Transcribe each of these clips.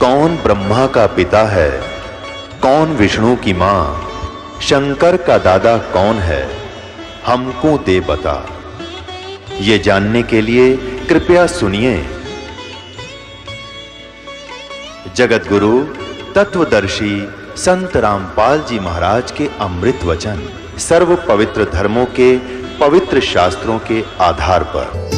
कौन ब्रह्मा का पिता है, कौन विष्णु की मां, शंकर का दादा कौन है, हमको दे बता। ये जानने के लिए कृपया सुनिए। जगत गुरु तत्वदर्शी संत रामपाल जी महाराज के अमृत वचन सर्व पवित्र धर्मों के पवित्र शास्त्रों के आधार पर।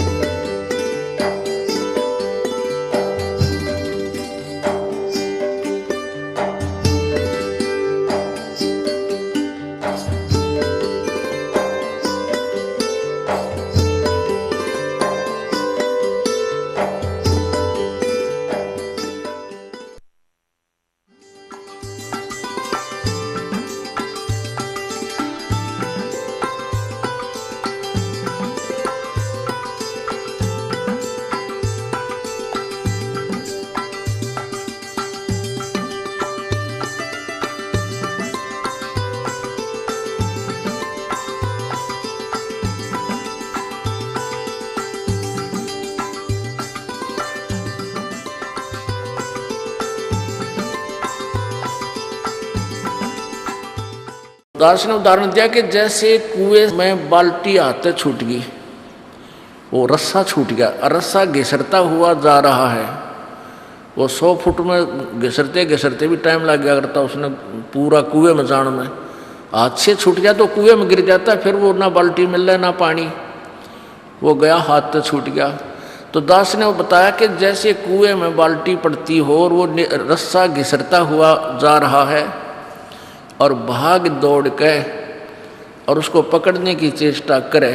दास ने उदाहरण दिया कि जैसे कुएं में बाल्टी आते छूट गई, वो रस्सा छूट गया, रस्सा घिसरता हुआ जा रहा है। वो 100 फुट में घिसरते घिसरते भी टाइम लग गया करता उसने पूरा कुएं में जाने में। हाथ से छूट गया तो कुएं में गिर जाता, फिर वो ना बाल्टी मिल रहा ना पानी, वो गया हाथ से छूट गया। तो दास ने वो बताया कि जैसे कुएं में बाल्टी पड़ती हो और वो रस्सा घिसरता हुआ जा रहा है और भाग दौड़ के और उसको पकड़ने की चेष्टा करे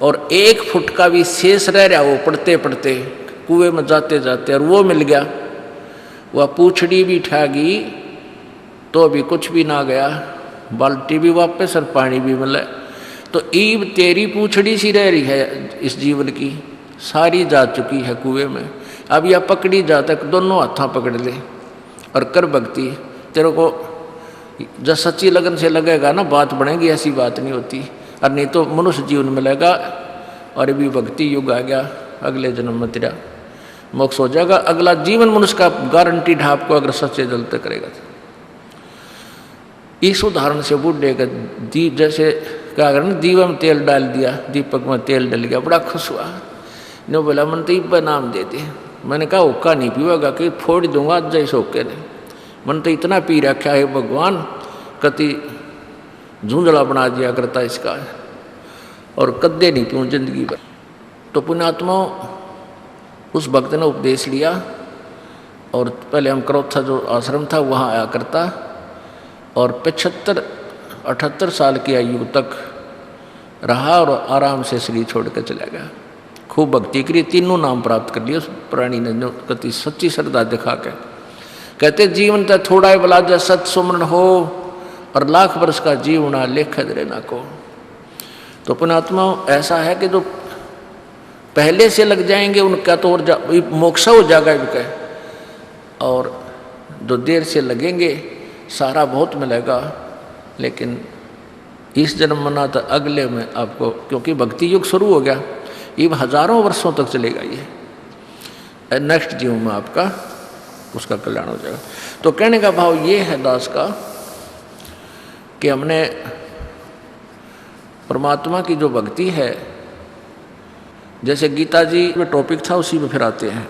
और 1 फुट का भी शेष रह रहा वो पड़ते पड़ते कुएं में जाते जाते और वो मिल गया, वह पूछड़ी भी ठागी तो भी कुछ भी ना गया, बाल्टी भी वापस और पानी भी मिला। तो ईब तेरी पूछड़ी सी रह रही है इस जीवन की, सारी जा चुकी है कुएं में। अब यह पकड़ी जा तक दोनों हाथों पकड़ ले और कर भक्ति। तेरे को जब सच्ची लगन से लगेगा ना बात बनेगी, ऐसी बात नहीं होती। और नहीं तो मनुष्य जीवन मिलेगा और भी भक्ति युग आ गया, अगले जन्म में तेरा मोक्ष हो जाएगा। अगला जीवन मनुष्य का गारंटी ढाप को अगर सच्चे जल तक करेगा। इस उदाहरण से बूढ़े का दीप जैसे क्या करना, दीवा में तेल डाल दिया, दीपक में तेल डल गया, बड़ा खुश हुआ। ने बोला मन तो इब्बा नाम दे दे। मैंने कहा हुक्का नहीं पीवागा कि फोड़ दूंगा जैसे होके ने। मन तो इतना पी रखा है भगवान, कति झुंझला बना दिया करता इसका, और कद्दे नहीं पीऊँ जिंदगी भर। तो पुण्यात्मा उस भक्त ने उपदेश लिया और पहले हम क्रोथा जो आश्रम था वहाँ आया करता और 75-78 साल की आयु तक रहा और आराम से शरीर छोड़ कर चला गया। खूब भक्ति करी, तीनों नाम प्राप्त कर लिए उस प्राणी ने, जो कति सच्ची श्रद्धा दिखा के। कहते जीवन तो थोड़ा ही बला जा सत सुमरण हो और लाख वर्ष का जीवना लेख दरे ना को। तो पुण्यात्मा ऐसा है कि जो पहले से लग जाएंगे उनका तो और मोक्ष हो जाएगा इनका, और जो देर से लगेंगे सारा बहुत मिलेगा, लेकिन इस जन्म मना तो अगले में आपको, क्योंकि भक्ति युग शुरू हो गया, ये हजारों वर्षों तक चलेगा। ये नेक्स्ट जीवन में आपका उसका कल्याण हो जाएगा। तो कहने का भाव ये है दास का कि हमने परमात्मा की जो भक्ति है, जैसे गीता जी में टॉपिक था उसी में फिर आते हैं।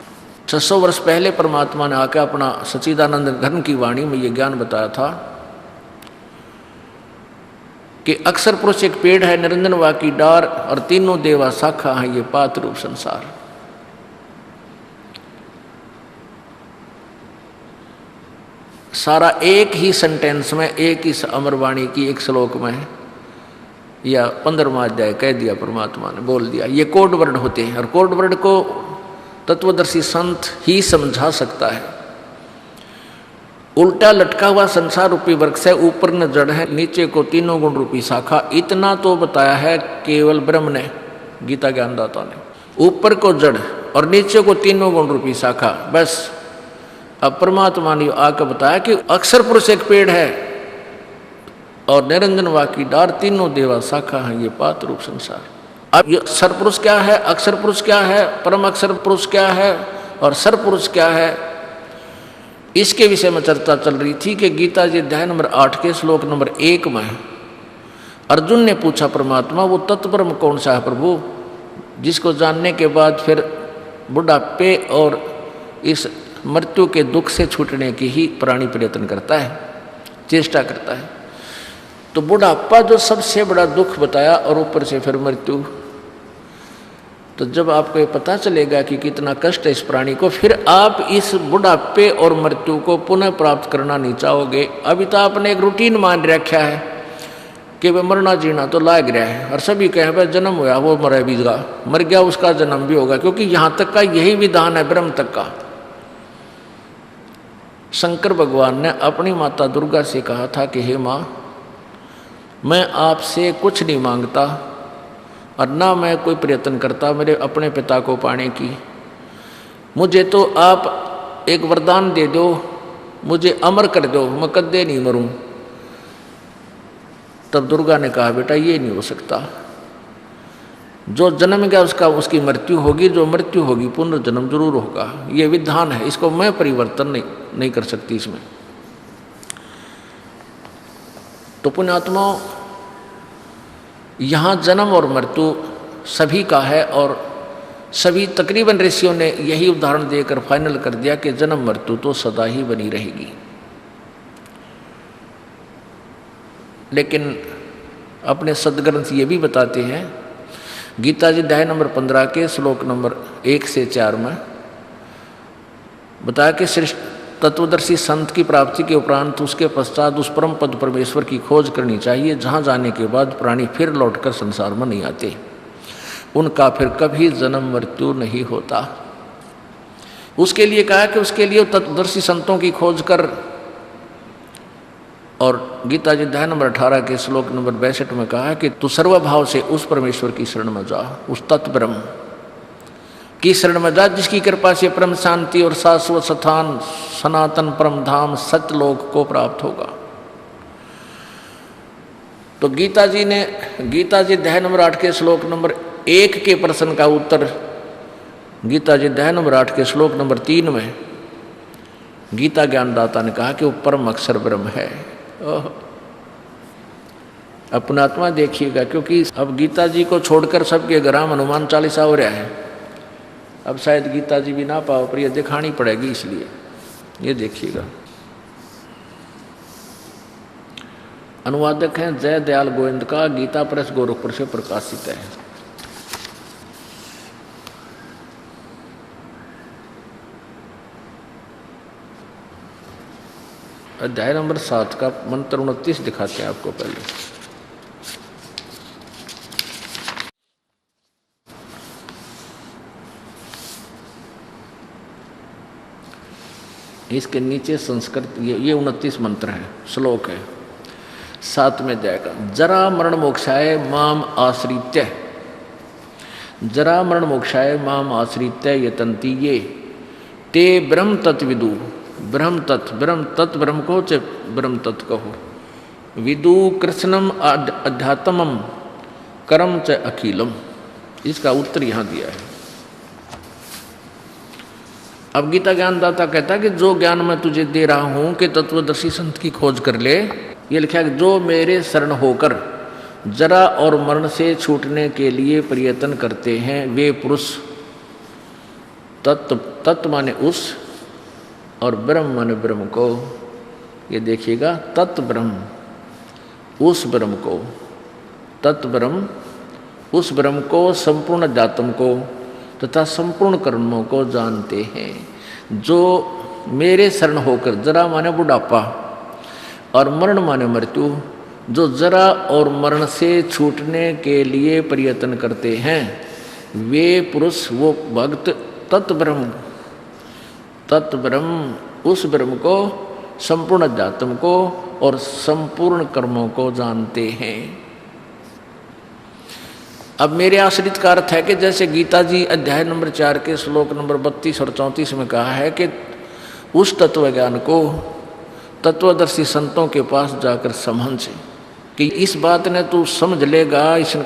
600 वर्ष पहले परमात्मा ने आकर अपना सच्चिदानंद घन की वाणी में ये ज्ञान बताया था कि अक्षर पुरुष एक पेड़ है, निरंजन वा की डार और तीनों देवा शाखा है ये पात्र रूप संसार। सारा एक ही सेंटेंस में, एक ही अमरवाणी की एक श्लोक में या 15वां अध्याय कह दिया, परमात्मा ने बोल दिया। ये कोड वर्ड होते हैं और कोड वर्ड को तत्वदर्शी संत ही समझा सकता है। उल्टा लटका हुआ संसार रूपी वृक्ष से ऊपर न जड़ है, नीचे को तीनों गुण रूपी शाखा, इतना तो बताया है केवल ब्रह्म ने, गीता ज्ञानदाता ने। ऊपर को जड़ और नीचे को तीनों गुण रूपी शाखा, बस। अब परमात्मा ने आकर बताया कि अक्षर पुरुष एक पेड़ है और निरंजन वाकी डार तीनों देवा शाखा है ये पात्र रूप संसार। अब ये सर पुरुष क्या है, अक्षर पुरुष क्या है, परम अक्षर पुरुष क्या है और सर पुरुष क्या है, इसके विषय में चर्चा चल रही थी कि गीता जी अध्याय नंबर 8 के श्लोक नंबर 1 में अर्जुन ने पूछा परमात्मा वो तत्व ब्रह्म कौन सा है प्रभु, जिसको जानने के बाद फिर बुढ़ापे और इस मृत्यु के दुख से छूटने की ही प्राणी प्रयत्न करता है, चेष्टा करता है। तो बुढ़ापा जो सबसे बड़ा दुख बताया और ऊपर से फिर मृत्यु। तो जब आपको ये पता चलेगा कि कितना कष्ट है इस प्राणी को, फिर आप इस बुढ़ापे और मृत्यु को पुनः प्राप्त करना नहीं चाहोगे। अभी तो आपने एक रूटीन मान रखा है कि वह मरना जीना तो लाग रहा है, और सभी कहें भाई जन्म हुआ वो मर भी गया, मर गया उसका जन्म भी होगा, क्योंकि यहाँ तक का यही विधान है ब्रह्म तक का। शंकर भगवान ने अपनी माता दुर्गा से कहा था कि हे माँ, मैं आपसे कुछ नहीं मांगता और ना मैं कोई प्रयत्न करता मेरे अपने पिता को पाने की, मुझे तो आप एक वरदान दे दो, मुझे अमर कर दो, मैं कदे नहीं मरूं। तब दुर्गा ने कहा बेटा ये नहीं हो सकता, जो जन्म गया उसकी मृत्यु होगी, जो मृत्यु होगी पुनर्जन्म जरूर होगा, ये विधान है, इसको मैं परिवर्तन नहीं कर सकती इसमें। तो पुण्यात्माओं, यहाँ जन्म और मृत्यु सभी का है, और सभी तकरीबन ऋषियों ने यही उदाहरण देकर फाइनल कर दिया कि जन्म मृत्यु तो सदा ही बनी रहेगी। लेकिन अपने सदग्रंथ ये भी बताते हैं, गीता जी अध्याय नंबर 15 के श्लोक नंबर 1 से 4 में बताया कि श्रेष्ठ तत्वदर्शी संत की प्राप्ति के उपरांत उसके पश्चात उस परम पद परमेश्वर की खोज करनी चाहिए, जहाँ जाने के बाद प्राणी फिर लौटकर संसार में नहीं आते, उनका फिर कभी जन्म मृत्यु नहीं होता। उसके लिए कहा कि उसके लिए तत्वदर्शी संतों की खोज कर, और गीता जी अध्याय नंबर 18 के श्लोक नंबर 62 में कहा कि तू सर्वभाव से उस परमेश्वर की शरण में जा, उस तत्व ब्रह्म की शरण में जा, जिसकी कृपा से परम शांति और शाश्वत स्थान सनातन परम धाम सत्यलोक को प्राप्त होगा। तो गीता जी अध्याय नंबर 8 के श्लोक नंबर 1 के प्रश्न का उत्तर गीता जी अध्याय नंबर 8 के श्लोक नंबर 3 में गीता ज्ञानदाता ने कहा कि वो परम अक्षर ब्रह्म है। अपना आत्मा देखिएगा, क्योंकि अब गीता जी को छोड़कर सबके घर हनुमान चालीसा हो रहा है, अब शायद गीता जी भी ना पाओ, पर यह दिखानी पड़ेगी, इसलिए ये देखिएगा। अनुवादक हैं जय दयाल गोविंद का, गीता प्रेस गोरखपुर से प्रकाशित है। अध्याय नंबर 7 का मंत्र 29 दिखाते हैं आपको पहले। इसके नीचे संस्कृत ये 29 मंत्र है, श्लोक है 7वें अध्याय का। जरा मरण मोक्षाय माम आश्रित्य, जरा मरण मोक्षाय माम आश्रित्य यतन्ति ये ते ब्रह्म तत्विदु। ब्रह्म तत्व ब्रह्म को च ब्रह्म तत्व कहो, विदु कृष्णम अध्यात्मम कर्म च अखिलम। इसका उत्तर यहाँ दिया है। अब गीता ज्ञानदाता कहता है कि जो ज्ञान मैं तुझे दे रहा हूँ कि तत्वदर्शी संत की खोज कर ले, ये लिखा है जो मेरे शरण होकर जरा और मरण से छूटने के लिए प्रयत्न करते हैं वे पुरुष। तत्व माने उस, और ब्रह्म माने ब्रह्म को। ये देखिएगा, तत्व ब्रह्म उस ब्रह्म को, तत्व ब्रह्म उस ब्रह्म को, संपूर्ण अध्यात्म को तथा संपूर्ण कर्मों को जानते हैं। जो मेरे शरण होकर, जरा माने बुढ़ापा और मरण माने मृत्यु, जो जरा और मरण से छूटने के लिए प्रयत्न करते हैं वे पुरुष, वो भक्त तत्व ब्रह्म उस ब्रह्म को, संपूर्ण अध्यात्म को और संपूर्ण कर्मों को जानते हैं। अब मेरे आश्रित का अर्थ है कि जैसे गीता जी अध्याय नंबर 4 के श्लोक नंबर 32 और 34 में कहा है कि उस तत्व ज्ञान को तत्वदर्शी संतों के पास जाकर समझ कि इस बात ने तू समझ लेगा, इस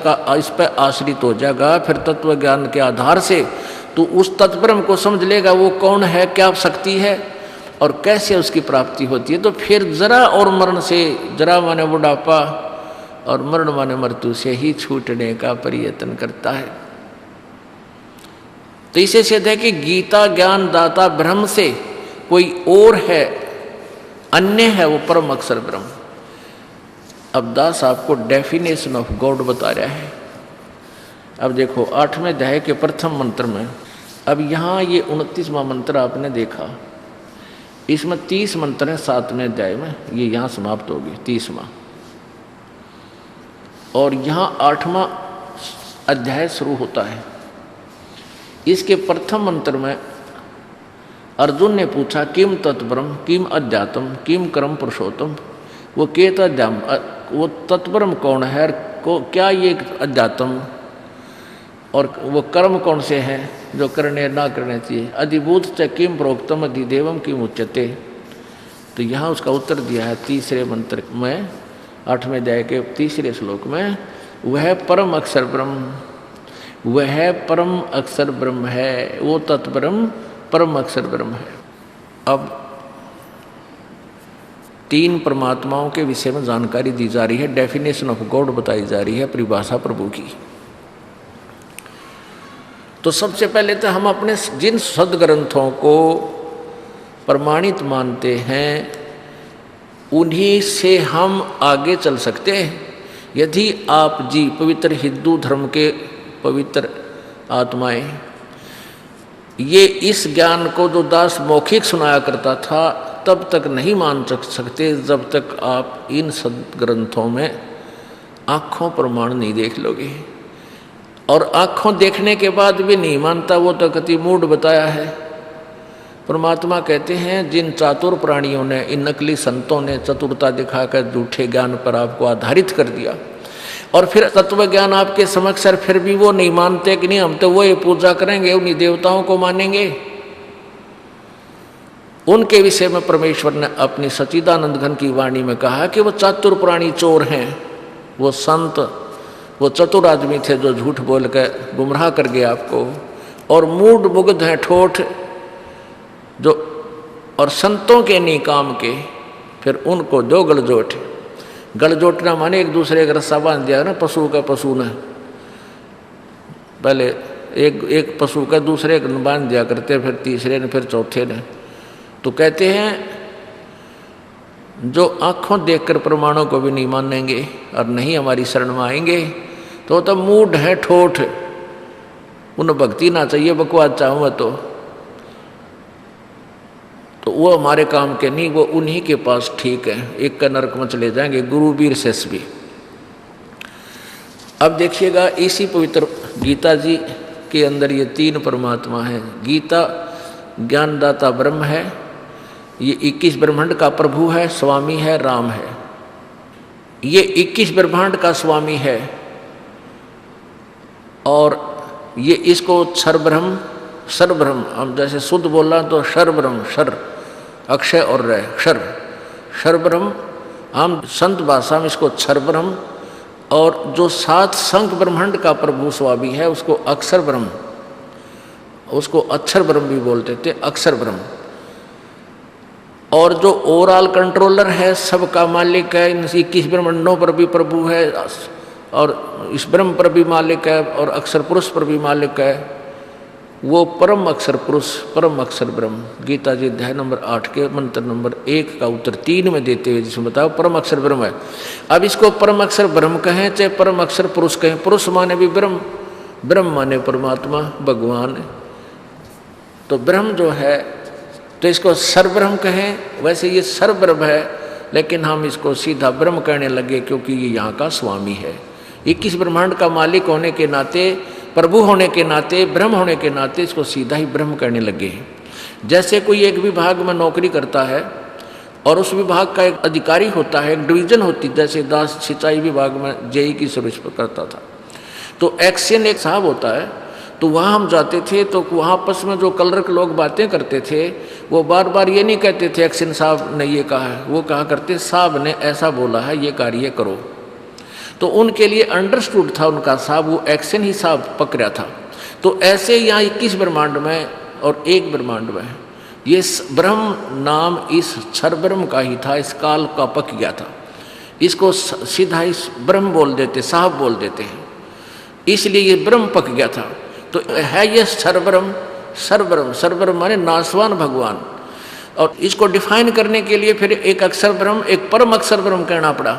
पर आश्रित हो जाएगा, फिर तत्व ज्ञान के आधार से तू उस तत्ब्रह्म को समझ लेगा। वो कौन है, क्या शक्ति है, और कैसे उसकी प्राप्ति होती है। तो फिर जरा और मरण से, जरा माने बुढ़ापा और मरण माने मृत्यु से ही छूटने का प्रयत्न करता है। तो इसे सिद्ध है कि गीता ज्ञान दाता ब्रह्म से कोई और है, अन्य है, वो परम अक्षर ब्रह्म। अब दास आपको डेफिनेशन ऑफ गॉड बता रहा है। अब देखो 8वें अध्याय के प्रथम मंत्र में, अब यहाँ ये 29वां मंत्र आपने देखा, इसमें 30 मंत्र हैं 7वें अध्याय में, ये यहाँ समाप्त होगी 30वां, और यहाँ 8वां अध्याय शुरू होता है। इसके प्रथम मंत्र में अर्जुन ने पूछा किम तत्ब्रह्म किम अध्यात्म किम कर्म पुरुषोत्तम, वो केतद्याम, वो तत्ब्रह्म कौन है, क्या ये अध्यात्म और वो कर्म कौन से हैं जो करने ना करने चाहिए, अधिभूत च किम प्रोक्तम अधिदेवम किम उच्यते। तो यहाँ उसका उत्तर दिया है तीसरे मंत्र में, 8वें अध्याय के तीसरे श्लोक में, वह परम अक्षर ब्रह्म, वह परम अक्षर ब्रह्म है, वो तत्ब्रह्म परम अक्षर ब्रह्म है। अब 3 परमात्माओं के विषय में जानकारी दी जा रही है, डेफिनेशन ऑफ गॉड बताई जा रही है, परिभाषा प्रभु की। तो सबसे पहले तो हम अपने जिन सदग्रंथों को प्रमाणित मानते हैं उन्हीं से हम आगे चल सकते हैं। यदि आप जी पवित्र हिंदू धर्म के पवित्र आत्माएं, ये इस ज्ञान को जो दास मौखिक सुनाया करता था तब तक नहीं मान सकते जब तक आप इन सदग्रंथों में आँखों प्रमाण नहीं देख लोगे। और आँखों देखने के बाद भी नहीं मानता, वो तो कति मूढ़ बताया है। परमात्मा कहते हैं जिन चातुर प्राणियों ने, इन नकली संतों ने चतुरता दिखाकर झूठे ज्ञान पर आपको आधारित कर दिया, और फिर तत्व ज्ञान आपके समक्ष, फिर भी वो नहीं मानते कि नहीं हम तो वो पूजा करेंगे, उन्हीं देवताओं को मानेंगे। उनके विषय में परमेश्वर ने अपनी सच्चिदानंद घन की वाणी में कहा कि वो चातुर प्राणी चोर हैं, वो संत, वो चतुर आदमी थे जो झूठ बोल कर गुमराह कर गए आपको, और मूढ़ मुग्ध हैं ठोठ जो, और संतों के नहीं काम के, फिर उनको दो गलजोट। गलजोटना माने एक दूसरे का रस्सा बांध दिया ना, पशु का पशु ने, पहले एक पशु का दूसरे को बांध दिया करते, फिर तीसरे ने, फिर चौथे ने। तो कहते हैं जो आँखों देखकर प्रमाणों को भी नहीं मानेंगे और नहीं हमारी शरण में आएंगे तो मूढ़ है ठोठ, उन्हें भक्ति ना चाहिए, बकवास चाहूँगा तो वो हमारे काम के नहीं, वो उन्हीं के पास ठीक है, एक का नरक में चले जाएंगे, गुरु वीर शेष भी। अब देखिएगा इसी पवित्र गीता जी के अंदर ये 3 परमात्मा हैं। गीता ज्ञानदाता ब्रह्म है, ये 21 ब्रह्मांड का प्रभु है, स्वामी है, राम है। ये 21 ब्रह्मांड का स्वामी है और ये इसको क्षर ब्रह्म, क्षर ब्रह्म, हम जैसे शुद्ध बोलना तो क्षर ब्रह्म, क्षर अक्षय और रह, क्षर, क्षर ब्रह्म, हम संत भाषा में इसको क्षर ब्रह्म, और जो 7 संख ब्रह्मांड का प्रभु स्वामी है उसको अक्षर ब्रह्म, उसको अक्षर ब्रह्म भी बोलते थे, अक्षर ब्रह्म। और जो ओवरऑल कंट्रोलर है, सबका मालिक है, इन 21 ब्रह्मांडों पर भी प्रभु है, और इस ब्रह्म पर भी मालिक है, और अक्षर पुरुष पर भी मालिक है, वो परम अक्षर पुरुष, परम अक्षर ब्रह्म। गीता जी अध्याय नंबर 8 के मंत्र नंबर 1 का उत्तर 3 में देते हुए जिसमें बताओ परम अक्षर ब्रह्म है। अब इसको परम अक्षर ब्रह्म कहें चाहे परम अक्षर पुरुष कहें, पुरुष माने भी ब्रह्म, ब्रह्म माने परमात्मा भगवान। तो ब्रह्म जो है तो इसको सर्वब्रह्म कहें, वैसे ये सर्वब्रह्म है, लेकिन हम इसको सीधा ब्रह्म कहने लगे क्योंकि ये यहाँ का स्वामी है। 21 ब्रह्मांड का मालिक होने के नाते, प्रभु होने के नाते, ब्रह्म होने के नाते इसको सीधा ही ब्रह्म कहने लगे हैं। जैसे कोई एक विभाग में नौकरी करता है और उस विभाग का एक अधिकारी होता है, एक डिवीजन होती, जैसे दास सिंचाई विभाग में जेई की सर्विस करता था, तो एक्शन एक साहब होता है। तो वहाँ हम जाते थे तो वहाँ आपस में जो कलर के लोग बातें करते थे वो बार बार ये नहीं कहते थे एक्शन साहब ने ये कहा है, वो कहा करते साहब ने ऐसा बोला है, ये कार्य करो। तो उनके लिए अंडरस्टूड था उनका साहब, वो एक्शन ही साहब पकड़ा था। तो ऐसे यहाँ 21 ब्रह्मांड में और एक ब्रह्मांड में ये ब्रह्म नाम इस क्षर ब्रह्म का ही था, इस काल का पक गया था। इसको सीधा इस ब्रह्म बोल देते, साहब बोल देते हैं, इसलिए ये ब्रह्म पक गया था। तो है ये सर्वब्रह्म, सर्वब्रह्म, सर्वब्रह्म माने नासवान भगवान। और इसको डिफाइन करने के लिए फिर एक अक्षर ब्रह्म, एक परम अक्षर ब्रह्म कहना पड़ा।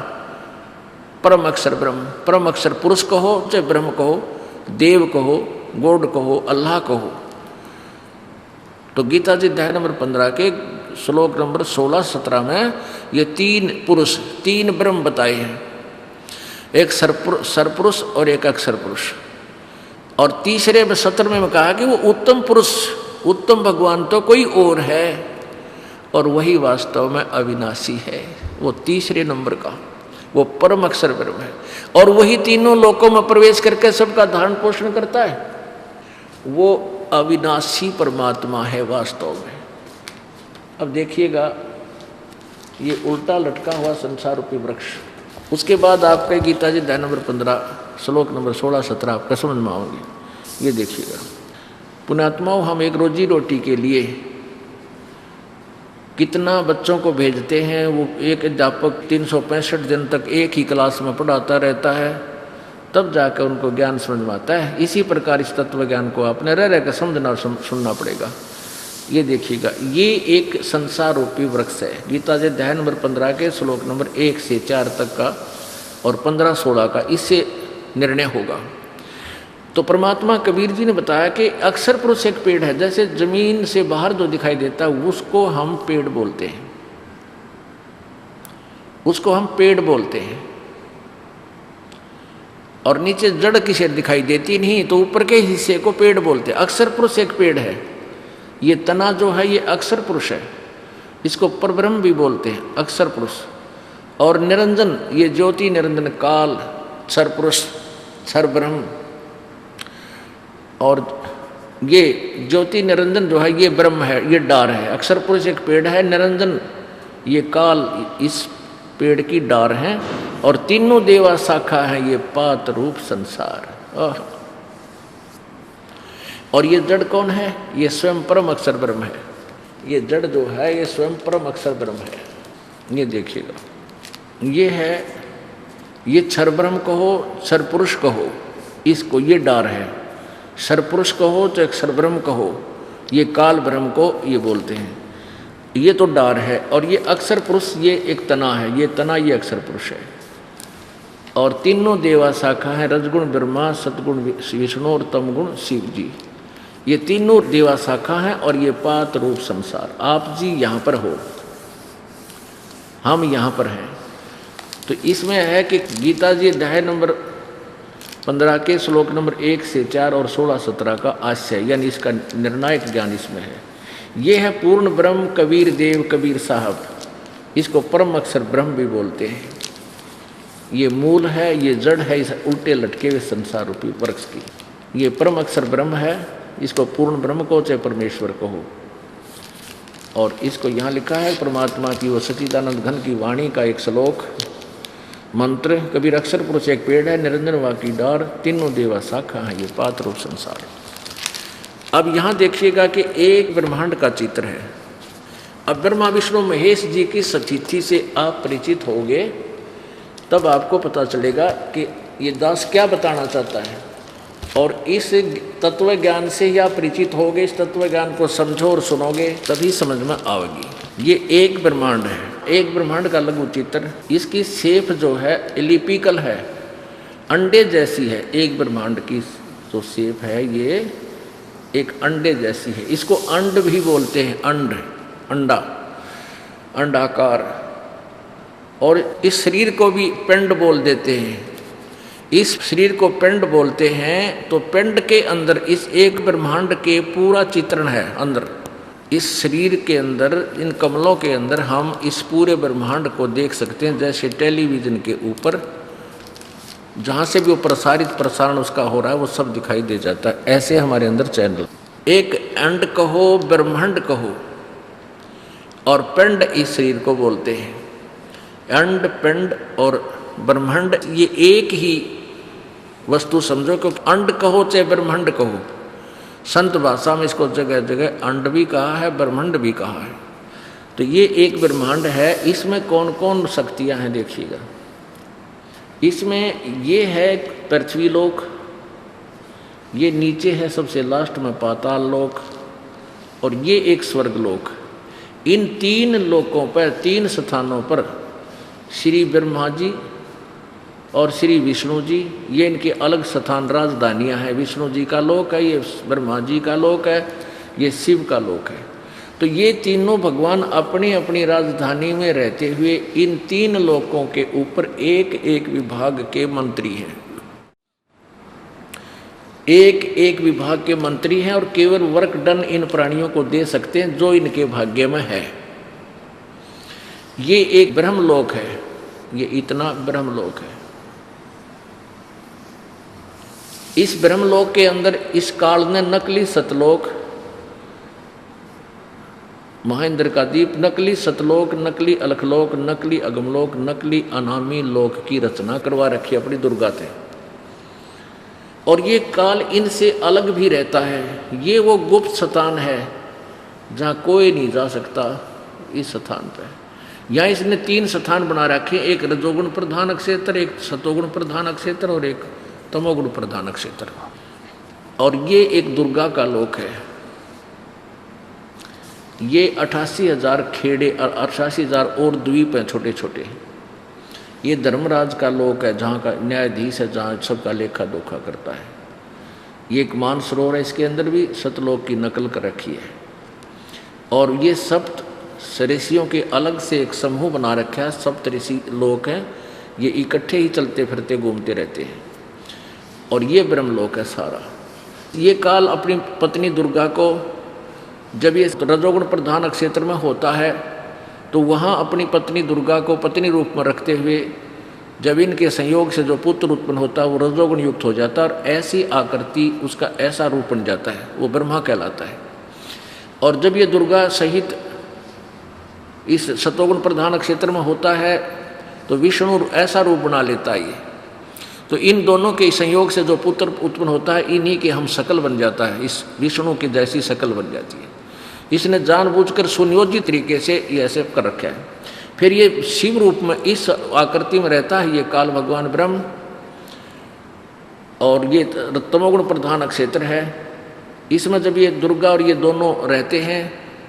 परम अक्षर ब्रह्म, परम अक्षर पुरुष कहो चाहे ब्रह्म कहो, देव कहो, गॉड कहो, अल्लाह कहो। तो गीता जी अध्याय नंबर 15 के श्लोक नंबर 16-17 में ये तीन पुरुष, तीन ब्रह्म बताए हैं, एक सरपुरुष और एक अक्षर पुरुष। और तीसरे में 17वें में कहा कि वो उत्तम पुरुष, उत्तम भगवान तो कोई और है और वही वास्तव में अविनाशी है। वो तीसरे नंबर का वो परम अक्षर ब्रह्म है और वही तीनों लोकों में प्रवेश करके सबका धारण पोषण करता है। वो अविनाशी परमात्मा है वास्तव में। अब देखिएगा ये उल्टा लटका हुआ संसार रूपी वृक्ष। उसके बाद आपके गीता जी अध्याय नंबर 15 श्लोक नंबर 16-17 आपका समझ में आओगे। ये देखिएगा, पुण्यात्माओं, हम एक रोजी रोटी के लिए कितना बच्चों को भेजते हैं। वो एक अध्यापक 365 दिन तक एक ही क्लास में पढ़ाता रहता है, तब जाकर उनको ज्ञान समझ में आता है। इसी प्रकार इस तत्व ज्ञान को आपने रह कर समझना सुनना पड़ेगा। ये देखिएगा, ये एक संसार रूपी वृक्ष है। गीता जी अध्याय नंबर 15 के श्लोक नंबर 1 से 4 तक का और 15-16 का इससे निर्णय होगा। तो परमात्मा कबीर जी ने बताया कि अक्षर पुरुष एक पेड़ है। जैसे जमीन से बाहर जो दिखाई देता है उसको हम पेड़ बोलते हैं, उसको हम पेड़ बोलते हैं। और नीचे जड़ किसे दिखाई देती नहीं, तो ऊपर के हिस्से को पेड़ बोलते हैं। अक्षर पुरुष एक पेड़ है। ये तना जो है ये अक्षर पुरुष है, इसको परब्रह्म भी बोलते हैं, अक्षर पुरुष। और निरंजन, ये ज्योति निरंजन काल, क्षर पुरुष, क्षर ब्रह्म। और ये ज्योति निरंजन जो है ये ब्रह्म है, ये डार है। अक्षर पुरुष एक पेड़ है, निरंजन ये काल इस पेड़ की डार है। और तीनों देवा शाखा है, ये पात रूप संसार। और ये जड़ कौन है? ये स्वयं परम अक्षर ब्रह्म है। ये जड़ जो है ये स्वयं परम अक्षर ब्रह्म है। ये देखिएगा, ये है, ये क्षर ब्रह्म कहो, क्षर पुरुष कहो, इसको ये डार है। क्षर पुरुष कहो चाहे अक्षर ब्रह्म कहो, ये काल ब्रह्म को ये बोलते हैं। ये तो डार है। और ये अक्षर पुरुष ये एक तना है, ये तना ये अक्षर पुरुष है। और तीनों देवा शाखा है, रजगुण ब्रह्मा, सतगुण विष्णु और तमगुण शिव जी। ये तीनों देवा शाखा हैं और ये पात रूप संसार। आप जी यहाँ पर हो, हम यहाँ पर हैं। तो इसमें है कि गीता जी अध्याय नंबर 15 के श्लोक नंबर 1 से 4 और 16-17 का आशय, यानी इसका निर्णायक ज्ञान इसमें है। ये है पूर्ण ब्रह्म कबीर देव कबीर साहब। इसको परम अक्षर ब्रह्म भी बोलते हैं। ये मूल है, ये जड़ है इस उल्टे लटके हुए संसार रूपी वृक्ष की। ये परम अक्षर ब्रह्म है, इसको पूर्ण ब्रह्म को चाहे परमेश्वर कहो। और इसको यहाँ लिखा है परमात्मा की वो सच्चिदानंद घन की वाणी का एक श्लोक मंत्र। कबीर अक्षर पुरुष एक पेड़ है, निरंजन वा की डार, तीनों देवा शाखा है, ये पात रूप संसार। अब यहाँ देखिएगा कि एक ब्रह्मांड का चित्र है। अब ब्रह्मा विष्णु महेश जी की सचिथि से आप परिचित होंगे, तब आपको पता चलेगा कि ये दास क्या बताना चाहता है। और इस तत्व ज्ञान से ही आप परिचित होगे, इस तत्व ज्ञान को समझो और सुनोगे, तभी समझ में आएगी। ये एक ब्रह्मांड है, एक ब्रह्मांड का लघु चित्र। इसकी शेप जो है एलिपिकल है, अंडे जैसी है। एक ब्रह्मांड की जो शेप है ये एक अंडे जैसी है। इसको अंड भी बोलते हैं, अंड, अंडा, अंडाकार। और इस शरीर को भी पिंड बोल देते हैं। इस शरीर को पिंड बोलते हैं। तो पिंड के अंदर इस एक ब्रह्मांड के पूरा चित्रण है अंदर। इस शरीर के अंदर, इन कमलों के अंदर हम इस पूरे ब्रह्मांड को देख सकते हैं। जैसे टेलीविज़न के ऊपर जहाँ से भी वो प्रसारण उसका हो रहा है वो सब दिखाई दे जाता है। ऐसे हमारे अंदर चैनल, एक अंड कहो, ब्रह्मांड कहो, और पिंड इस शरीर को बोलते हैं। अंड, पिंड और ब्रह्मांड ये एक ही वस्तु समझो। क्योंकि अंड कहो चाहे ब्रह्मांड कहो, संत भाषा में इसको जगह जगह अंड भी कहा है, ब्रह्मांड भी कहा है। तो ये एक ब्रह्मांड है। इसमें कौन कौन शक्तियां हैं देखिएगा। इसमें ये है पृथ्वी लोक, ये नीचे है सबसे लास्ट में पाताल लोक, और ये एक स्वर्ग लोक। इन 3 लोकों पर, 3 स्थानों पर श्री ब्रह्मा जी और श्री विष्णु जी, ये इनके अलग स्थान राजधानियां हैं। विष्णु जी का लोक है, ये ब्रह्मा जी का लोक है, ये शिव का लोक है। तो ये तीनों भगवान अपनी अपनी राजधानी में रहते हुए इन 3 लोकों के ऊपर एक एक विभाग के मंत्री हैं। एक एक विभाग के मंत्री हैं और केवल वर्क डन इन प्राणियों को दे सकते हैं जो इनके भाग्य में है। ये एक ब्रह्मलोक है, ये इतना ब्रह्मलोक है। इस ब्रह्मलोक के अंदर इस काल ने नकली सतलोक, महेंद्र का दीप, नकली सतलोक, नकली अलखलोक, नकली अगमलोक, नकली अनामी लोक की रचना करवा रखी अपनी दुर्गा से। और ये काल इनसे अलग भी रहता है। ये वो गुप्त स्थान है जहाँ कोई नहीं जा सकता। इस स्थान पे यहाँ इसने 3 स्थान बना रखे, एक रजोगुण प्रधान क्षेत्र, एक सतोगुण प्रधान क्षेत्र और एक तमोगुण प्रधान क्षेत्र। और ये एक दुर्गा का लोक है। ये 88,000 खेड़े और 88,000 और द्वीप हैं छोटे छोटे। ये धर्मराज का लोक है जहाँ का न्यायाधीश है, जहाँ सबका लेखा जोखा करता है। ये एक मानसरोवर है, इसके अंदर भी सतलोक की नकल कर रखी है। और ये सप्त ऋषियों के अलग से एक समूह बना रखा है। सप्त ऋषि लोक हैं, ये इकट्ठे ही चलते फिरते घूमते रहते हैं। और ये ब्रह्मलोक है सारा। ये काल अपनी पत्नी दुर्गा को, जब ये रजोगुण प्रधान क्षेत्र में होता है तो वहाँ अपनी पत्नी दुर्गा को पत्नी रूप में रखते हुए जब इनके संयोग से जो पुत्र उत्पन्न होता है वो रजोगुण युक्त हो जाता है और ऐसी आकृति उसका ऐसा रूप बन जाता है, वो ब्रह्मा कहलाता है। और जब ये दुर्गा सहित इस सतोगुण प्रधान क्षेत्र में होता है तो विष्णु ऐसा रूप बना लेता है ये। तो इन दोनों के संयोग से जो पुत्र उत्पन्न होता है इन्हीं के हम शकल बन जाता है, इस विष्णु की जैसी शकल बन जाती है। इसने जानबूझकर सुनियोजित तरीके से ये ऐसे कर रखा है। फिर ये शिव रूप में इस आकृति में रहता है ये काल भगवान ब्रह्म। और ये तमोगुण प्रधान क्षेत्र है। इसमें जब ये दुर्गा और ये दोनों रहते हैं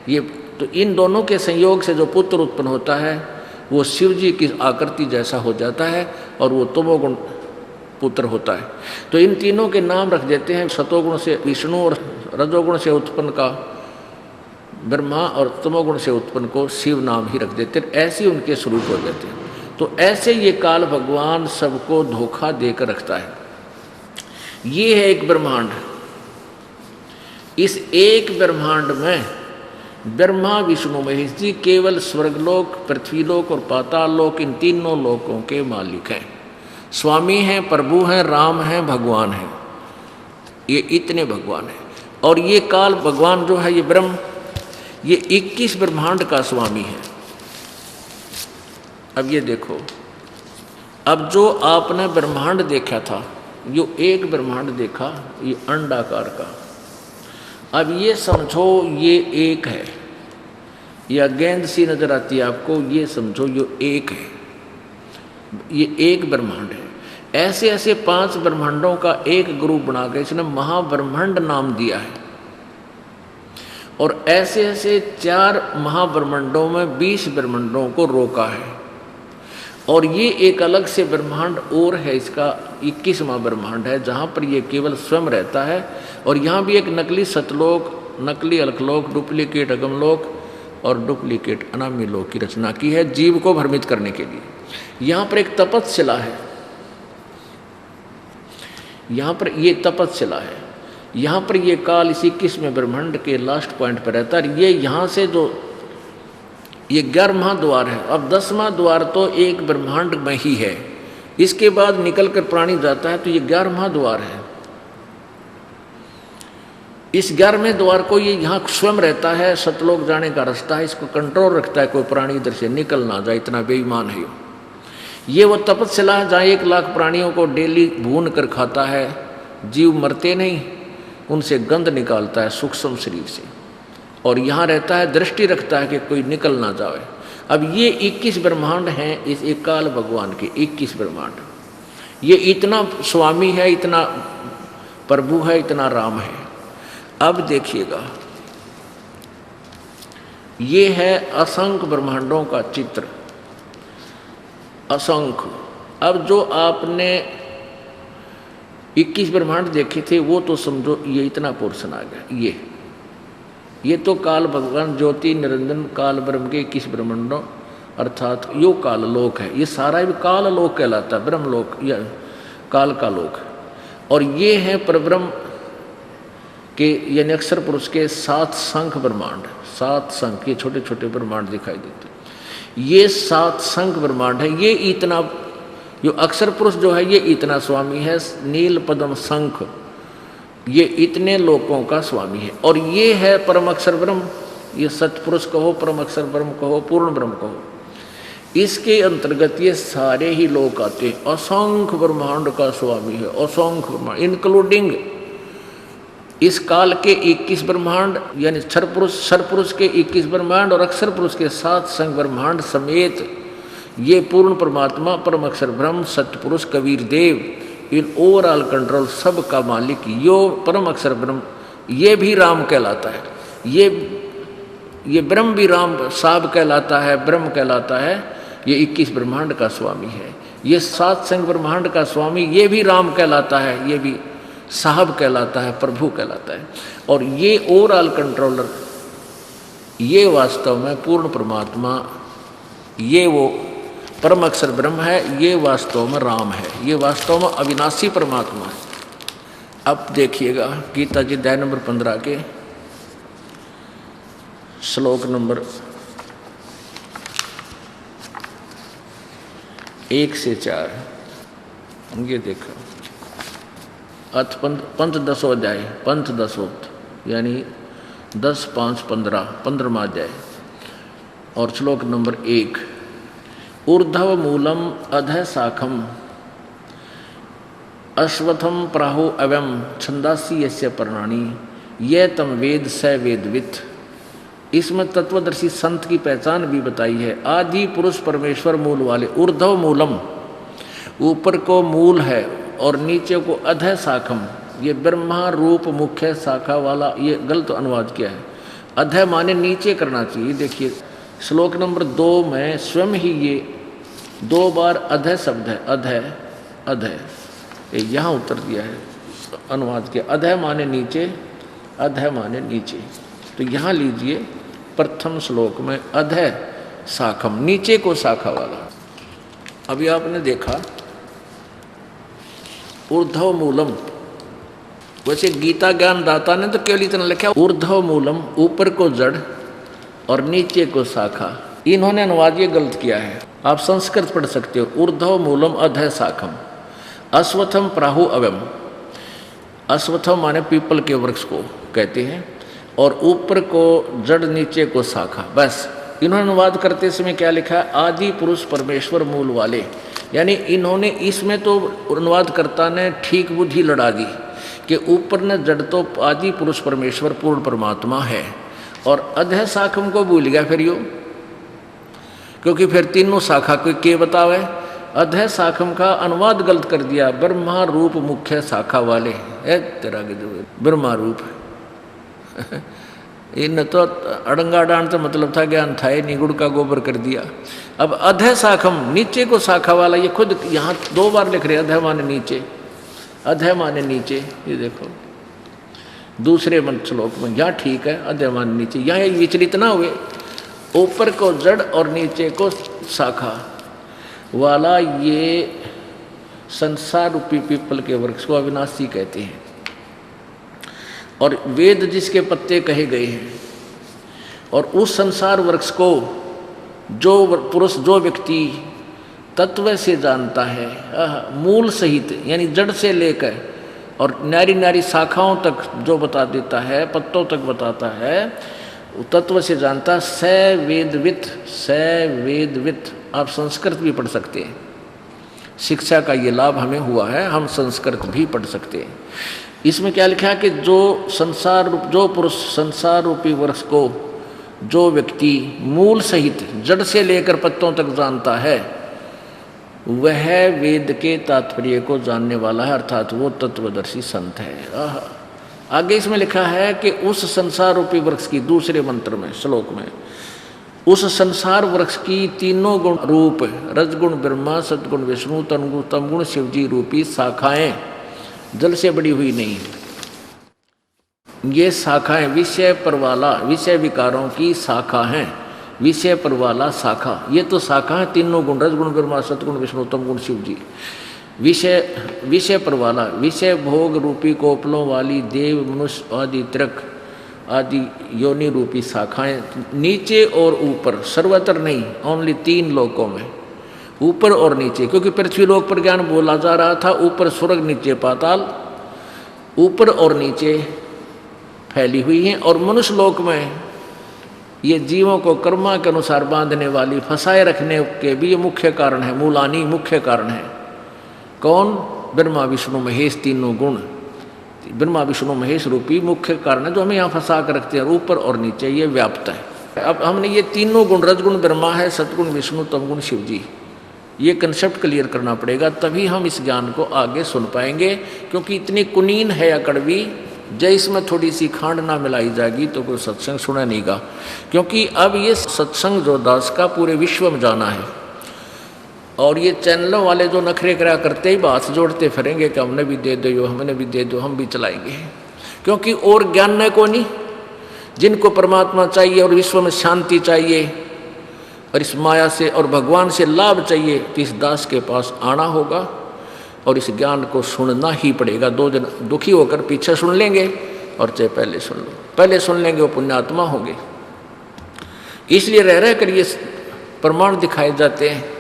ये, तो इन दोनों के संयोग से जो पुत्र उत्पन्न होता है वो शिव जी की आकृति जैसा हो जाता है और वो तमोगुण पुत्र होता है। तो इन तीनों के नाम रख देते हैं, सतोगुण से विष्णु और रजोगुण से उत्पन्न का ब्रह्मा और तमोगुण से उत्पन्न को शिव नाम ही रख देते हैं। ऐसे उनके स्वरूप हो जाते हैं। तो ऐसे ये काल भगवान सबको धोखा देकर रखता है। ये है एक ब्रह्मांड। इस एक ब्रह्मांड में ब्रह्मा विष्णु महेश जी केवल स्वर्गलोक, पृथ्वीलोक और पाताललोक, इन तीनों लोकों के मालिक हैं, स्वामी हैं, प्रभु हैं, राम हैं, भगवान हैं। ये इतने भगवान हैं। और ये काल भगवान जो है ये ब्रह्म, ये 21 ब्रह्मांड का स्वामी है। अब ये देखो, अब जो आपने ब्रह्मांड देखा था, जो एक ब्रह्मांड देखा ये अंडाकार का, अब ये समझो ये एक है, या गेंद सी नजर आती है आपको, ये समझो ये एक है, ये एक ब्रह्मांड है। ऐसे ऐसे 5 ब्रह्मांडों का एक ग्रुप बना के इसने महाब्रह्मांड नाम दिया है। और ऐसे ऐसे 4 महाब्रह्मांडों में 20 ब्रह्मांडों को रोका है। और ये एक अलग से ब्रह्मांड और है, इसका 21वां ब्रह्मांड है जहाँ पर ये केवल स्वयं रहता है। और यहाँ भी एक नकली सतलोक, नकली अलखलोक, डुप्लीकेट अगमलोक और डुप्लीकेट अनामी लोक की रचना की है जीव को भ्रमित करने के लिए। यहाँ पर एक तपस्शिला है, यहाँ पर ये तपस्शिला है। यहाँ पर ये काल इस 21वें ब्रह्मांड के लास्ट पॉइंट पर रहता है। ये यहाँ से जो ये 11वां द्वार है, अब 10वां द्वार तो एक ब्रह्मांड में ही है, इसके बाद निकल कर प्राणी जाता है, तो ये 11वां द्वार है। इस 11वें द्वार को ये यहाँ स्वयं रहता है, सतलोक जाने का रास्ता है, इसको कंट्रोल रखता है, कोई प्राणी इधर से निकल ना जाए, इतना बेईमान है ये। वो तपस्या है जहाँ 1 लाख प्राणियों को डेली भून कर खाता है, जीव मरते नहीं, उनसे गंध निकालता है सूक्ष्म शरीर से, और यहाँ रहता है, दृष्टि रखता है कि कोई निकल ना जाए। अब ये 21 ब्रह्मांड हैं इस एक काल भगवान के, 21 ब्रह्मांड। ये इतना स्वामी है, इतना प्रभु है, इतना राम है। अब देखिएगा, ये है असंख्य ब्रह्मांडों का चित्र, असंख्य। अब जो आपने 21 ब्रह्मांड देखे थे वो तो समझो ये इतना पोर्शन आ गया। ये तो काल भगवान ज्योति निरंजन काल ब्रह्म के 21 ब्रह्मांडों अर्थात यो काल लोक है। ये सारा भी काल लोक कहलाता है, ब्रह्म लोक या काल का लोक। और ये है परब्रह्म के यानी अक्षर पुरुष के 7 संख्य ब्रह्मांड, 7 संख्य, ये छोटे छोटे ब्रह्मांड दिखाई देते। ये 7 संख्य ब्रह्मांड है। ये इतना जो अक्षर पुरुष जो है ये इतना स्वामी है, नील पद्म शंख, ये इतने लोकों का स्वामी है। और ये है परम अक्षर ब्रह्म, ये सतपुरुष कहो, परम अक्षर ब्रह्म कहो, पूर्ण ब्रह्म कहो। इसके अंतर्गत ये सारे ही लोक आते हैं। असंख्य ब्रह्मांड का स्वामी है, असंख्य ब्रह्मांड, इंक्लूडिंग इस काल के 21 ब्रह्मांड यानी क्षरपुरुष के 21 ब्रह्मांड और अक्षर पुरुष के 7 संख्य ब्रह्मांड समेत ये पूर्ण परमात्मा परम अक्षर ब्रह्म सतपुरुष कबीर देव इन ओवरऑल कंट्रोल सब का मालिक यो परम अक्षर ब्रह्म, ये भी राम कहलाता है। ये ब्रह्म भी राम साहब कहलाता है, ब्रह्म कहलाता है। ये 21 ब्रह्मांड का स्वामी है। ये 7 संख्य ब्रह्मांड का स्वामी ये भी राम कहलाता है, ये भी साहब कहलाता है, प्रभु कहलाता है। और ये ओवरऑल कंट्रोलर, ये वास्तव में पूर्ण परमात्मा, ये वो परम अक्षर ब्रह्म है, ये वास्तव में राम है, ये वास्तव में अविनाशी परमात्मा है। अब देखिएगा गीता जी अध्याय नंबर 15 के श्लोक नंबर 1 से 4, ये देखो। अथ पंथ दसोध्याय, पंथ दसोत यानी 10, 5, 15, 15वां अध्याय और श्लोक नंबर 1। ऊर्ध्व मूलम अधः शाखम अश्वत्थम प्राहु अवम छंदासी यस्य पर्णानि ये तम वेद स वेदवित्। इसमें तत्वदर्शी संत की पहचान भी बताई है। आदि पुरुष परमेश्वर मूल वाले, ऊर्ध्व मूलम ऊपर को मूल है और नीचे को अधः शाखम, ये ब्रह्मा रूप मुख्य शाखा वाला, ये गलत अनुवाद किया है। अधः माने नीचे करना चाहिए। देखिए श्लोक नंबर 2 में स्वयं ही ये 2 बार अधः शब्द है, अधः अधः, यहाँ उत्तर दिया है अनुवाद किया। अधः माने नीचे, अधः माने नीचे। तो यहाँ लीजिए प्रथम श्लोक में अधः शाखम, नीचे को शाखा वाला। अभी आपने देखा ऊर्ध्व मूलम, वैसे गीता ज्ञान दाता ने तो केवल इतना लिखा ऊर्ध्व मूलम, ऊपर को जड़ और नीचे को शाखा। इन्होंने अनुवाद ये गलत किया है। आप संस्कृत पढ़ सकते हो। ऊर्ध्व मूलम अधः शाखम अश्वत्थम प्राहु अवम, अश्वत्थम माने पीपल के वृक्ष को कहते हैं, और ऊपर को जड़ नीचे को शाखा। बस इन्होंने अनुवाद करते समय क्या लिखा है, आदि पुरुष परमेश्वर मूल वाले। यानी इन्होंने इसमें तो अनुवादकर्ता ने ठीक बुद्धि लड़ा दी कि ऊपर ने जड़ तो आदि पुरुष परमेश्वर पूर्ण परमात्मा है, और अधः शाखम को भूल गया फिर यो, क्योंकि फिर तीनों शाखा को के बतावे। अधः शाखम का अनुवाद गलत कर दिया, ब्रह्मा रूप मुख्य शाखा वाले है तेरा ब्रह्मा रूप। इन तो अड़ंगा डांड तो मतलब था ज्ञान था, निगुड़ का गोबर कर दिया। अब अधः शाखम नीचे को शाखा वाला, ये खुद यहाँ 2 बार लिख रहे अधः माने नीचे, अधः माने नीचे। ये देखो दूसरे मंत्र श्लोक में, यहाँ ठीक है अधः माने नीचे, यहाँ विचलित ना हुए। ऊपर को जड़ और नीचे को शाखा वाला ये संसार रूपी पीपल के वृक्ष को अविनाशी कहते हैं। और वेद जिसके पत्ते कहे गए हैं, और उस संसार वृक्ष को जो पुरुष जो व्यक्ति तत्व से जानता है, मूल सहित यानी जड़ से लेकर और नारी नारी शाखाओं तक जो बता देता है, पत्तों तक बताता है, तत्व से जानता, स वेदवित्, स वेदवित्। आप संस्कृत भी पढ़ सकते हैं, शिक्षा का ये लाभ हमें हुआ है, हम संस्कृत भी पढ़ सकते हैं। इसमें क्या लिखा है कि जो पुरुष संसार रूपी वृक्ष को जो व्यक्ति मूल सहित जड़ से लेकर पत्तों तक जानता है वह वेद के तात्पर्य को जानने वाला है, अर्थात वो तत्वदर्शी संत है। आगे इसमें लिखा है कि उस संसार रूपी वृक्ष की, दूसरे मंत्र में श्लोक में, उस संसार वृक्ष की तीनों गुण रूप रजगुण ब्रह्मा, सद्गुण विष्णु, तमगुण शिवजी रूपी शाखाएं जल से बड़ी हुई नहीं। ये शाखाएं विषय परवाला, विषय विकारों की शाखा हैं, विषय परवाला शाखा। ये तो शाखा है तीनों गुण, रजगुण ब्रह्मा, सद्गुण विष्णु, तमगुण शिवजी। विषय परवाला, विषय भोग रूपी कोपलों वाली देव मनुष्य आदि त्रिक आदि योनि रूपी शाखाएं नीचे और ऊपर, सर्वत्र नहीं, ओनली 3 लोकों में, ऊपर और नीचे। क्योंकि पृथ्वी लोक पर ज्ञान बोला जा रहा था, ऊपर स्वर्ग नीचे पाताल, ऊपर और नीचे फैली हुई हैं। और मनुष्य लोक में ये जीवों को कर्मा के अनुसार बांधने वाली, फंसाए रखने के भी ये मुख्य कारण है, मूलानी मुख्य कारण है। कौन? ब्रह्मा विष्णु महेश, तीनों गुण ब्रह्मा विष्णु महेश रूपी मुख्य कारण है जो हमें यहाँ फंसा कर रखते हैं। ऊपर और नीचे ये व्याप्त है। अब हमने ये तीनों गुण, रजगुण ब्रह्मा है, सतगुण विष्णु, तमगुण शिवजी, ये कंसेप्ट क्लियर करना पड़ेगा, तभी हम इस ज्ञान को आगे सुन पाएंगे। क्योंकि इतनी कुनीन है या कड़वी, जय इसमें थोड़ी सी खांड ना मिलाई जाएगी तो कोई सत्संग सुना नहीं गा। क्योंकि अब ये सत्संग जो दास का पूरे विश्व में जाना है, और ये चैनलों वाले जो नखरे करा करते ही बात जोड़ते फिरेंगे कि हमने भी दे दो, हमने भी दे दो, हम भी चलाएंगे। क्योंकि और ज्ञान न को नहीं, जिनको परमात्मा चाहिए और विश्व में शांति चाहिए और इस माया से और भगवान से लाभ चाहिए, तो इस दास के पास आना होगा और इस ज्ञान को सुनना ही पड़ेगा। 2 दिन दुखी होकर पीछे सुन लेंगे और चाहे पहले सुन लो, पहले सुन लेंगे वो पुण्यात्मा होंगे। इसलिए रह कर ये प्रमाण दिखाए जाते हैं।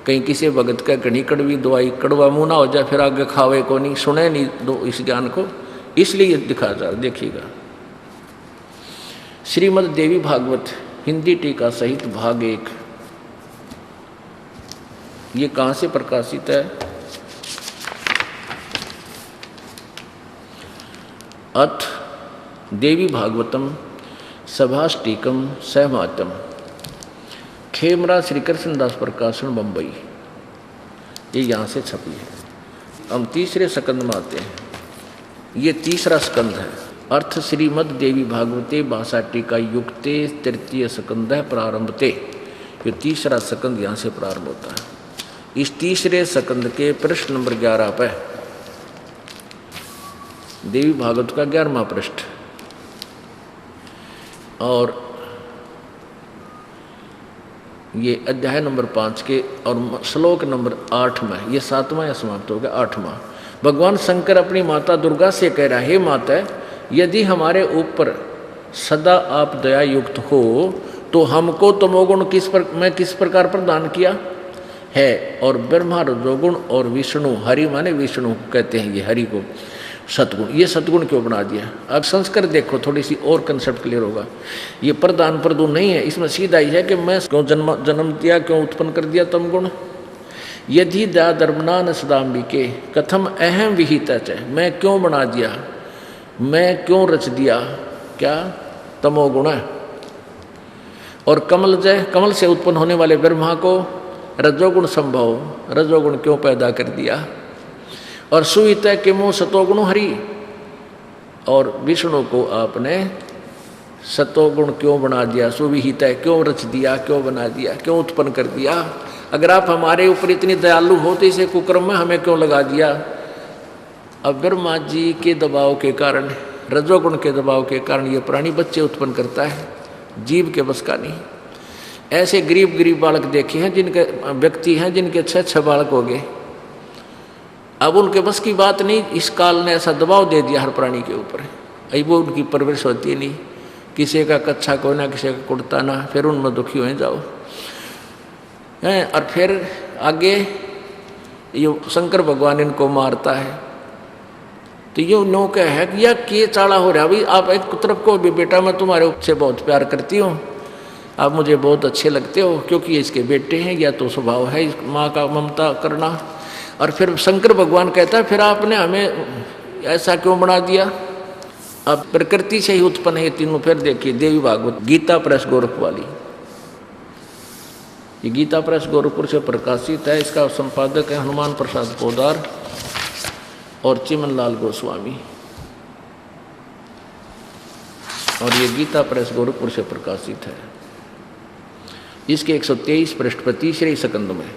कहीं किसी भगत का घनी कड़वी दवाई, कड़वा मुँह ना हो जाए, फिर आगे खावे को नहीं, सुने नहीं दो इस ज्ञान को, इसलिए दिखाया जा। देखिएगा श्रीमद् देवी भागवत हिंदी टीका सहित भाग 1, ये कहाँ से प्रकाशित है? अथ देवी भागवतम सभाष्टिकम सहमातम, खेमरा श्री कृष्णदास प्रकाशन बम्बई, ये यहाँ से छपी है। हम तीसरे स्कंद में आते हैं। ये तीसरा स्कंद है। अर्थ श्रीमद् देवी भागवते भाषा टीका युक्ते तृतीय स्कंद है प्रारंभते। ये तीसरा स्कंद यहाँ से प्रारंभ होता है। इस तीसरे स्कंद के प्रश्न नंबर 11 पर देवी भागवत का 11वां पृष्ठ और ये अध्याय नंबर 5 के और श्लोक नंबर 8 में, ये 7वां या समाप्त हो गया 8वां। भगवान शंकर अपनी माता दुर्गा से कह रहा है, हे माता, यदि हमारे ऊपर सदा आप दया युक्त हो तो हमको तमोगुण किस प्रकार प्रदान किया है, और ब्रह्मा रजोगुण और विष्णु, हरि माने विष्णु कहते हैं ये हरि को, सतगुण, ये सतगुण क्यों बना दिया? अब संस्कार देखो, थोड़ी सी और कंसेप्ट क्लियर होगा। ये प्रदान प्रदून नहीं है, इसमें सीधा ही है कि मैं क्यों जन्म दिया, क्यों उत्पन्न कर दिया तमगुण। यदि दया धर्मना न सदाम्बिके कथम अहम विहित, मैं क्यों बना दिया, मैं क्यों रच दिया, क्या तमोगुण है। और कमल से उत्पन्न होने वाले ब्रह्मा को रजोगुण संभव, रजोगुण क्यों पैदा कर दिया। और सुहित है कि मो सतोगुण हरि, और विष्णु को आपने सतोगुण क्यों बना दिया, सुविहित है क्यों रच दिया, क्यों बना दिया, क्यों उत्पन्न कर दिया। अगर आप हमारे ऊपर इतनी दयालु हो तो इसे कुक्रम में हमें क्यों लगा दिया। अब ब्रह्मा जी के दबाव के कारण, रजोगुण के दबाव के कारण ये प्राणी बच्चे उत्पन्न करता है, जीव के बस का नहीं। ऐसे गरीब बालक देखे हैं, जिनके व्यक्ति हैं जिनके 6 बालक हो गए। अब उनके बस की बात नहीं, इस काल ने ऐसा दबाव दे दिया हर प्राणी के ऊपर, अब वो उनकी परवरिश होती नहीं, किसी का कच्चा कोई ना, किसी का कुड़ता ना, फिर उनमें दुखी हो जाओ हैं। और फिर आगे ये शंकर भगवान इनको मारता है, तो ये नो क्या है कि यह के चाड़ा हो रहा, भाई आप एक तरफ को भी बेटा मैं तुम्हारे से बहुत प्यार करती हूँ, आप मुझे बहुत अच्छे लगते हो, क्योंकि ये इसके बेटे हैं, या तो स्वभाव है माँ का ममता करना। और फिर शंकर भगवान कहता है फिर आपने हमें ऐसा क्यों बना दिया? अब प्रकृति से ही उत्पन्न है तीनों। फिर देखिए देवी भागवत गीता प्रेस गोरख वाली, ये गीता प्रेस गोरखपुर से प्रकाशित है। इसका संपादक है हनुमान प्रसाद पोदार और चिमन लाल गोस्वामी, और ये गीता प्रेस गोरखपुर से प्रकाशित है। इसके 123 पृष्ठ पर तीसरे स्कंद में,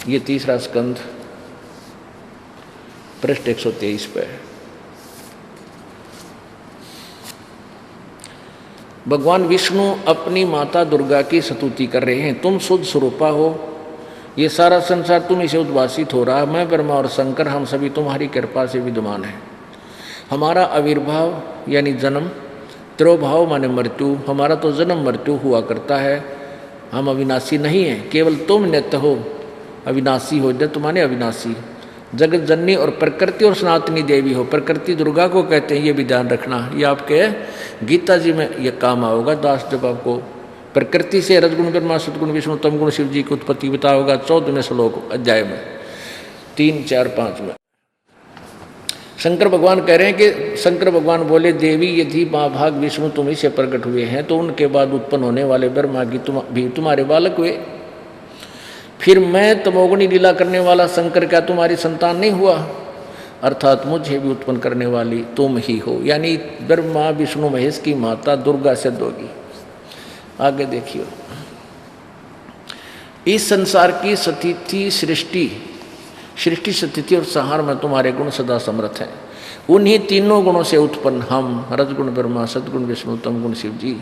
ये तीसरा स्कंद पृष्ठ 123 पे भगवान विष्णु अपनी माता दुर्गा की स्तुति कर रहे हैं। तुम शुद्ध स्वरूपा हो, ये सारा संसार तुम्हीं से उद्भासित हो रहा है। मैं ब्रह्मा और शंकर हम सभी तुम्हारी कृपा से विद्यमान हैं। हमारा आविर्भाव यानी जन्म, तिरोभाव माने मृत्यु, हमारा तो जन्म मृत्यु हुआ करता है। हम अविनाशी नहीं हैं, केवल तुम नित्य हो, अविनाशी हो। नित्य माने अविनाशी, जगत जननी और प्रकृति और सनातनी देवी हो। प्रकृति दुर्गा को कहते हैं, ये भी ध्यान रखना। ये आपके गीता जी में ये काम आओगा दास, जब आपको प्रकृति से रजगुण ब्रह्मा सतगुण विष्णु तमगुण शिव जी की उत्पत्ति बताओगा 14वें श्लोक अध्याय में 3, 4, 5 में। शंकर भगवान कह रहे हैं कि शंकर भगवान बोले, देवी यदि महाभाग विष्णु तुम्हीं से प्रकट हुए हैं तो उनके बाद उत्पन्न होने वाले ब्रह्मा की भी तुम्हारे बालक हुए। फिर मैं तमोगुणी लीला करने वाला शंकर क्या तुम्हारी संतान नहीं हुआ? अर्थात मुझे भी उत्पन्न करने वाली तुम ही हो, यानी ब्रह्मा विष्णु महेश की माता दुर्गा सिद्ध होगी। आगे देखिए, इस संसार की स्थिति सृष्टि स्थिति और संहार में तुम्हारे गुण सदा समर्थ हैं। उन्हीं तीनों गुणों से उत्पन्न हम रजगुण ब्रह्मा सद्गुण विष्णु तमगुण शिव जी,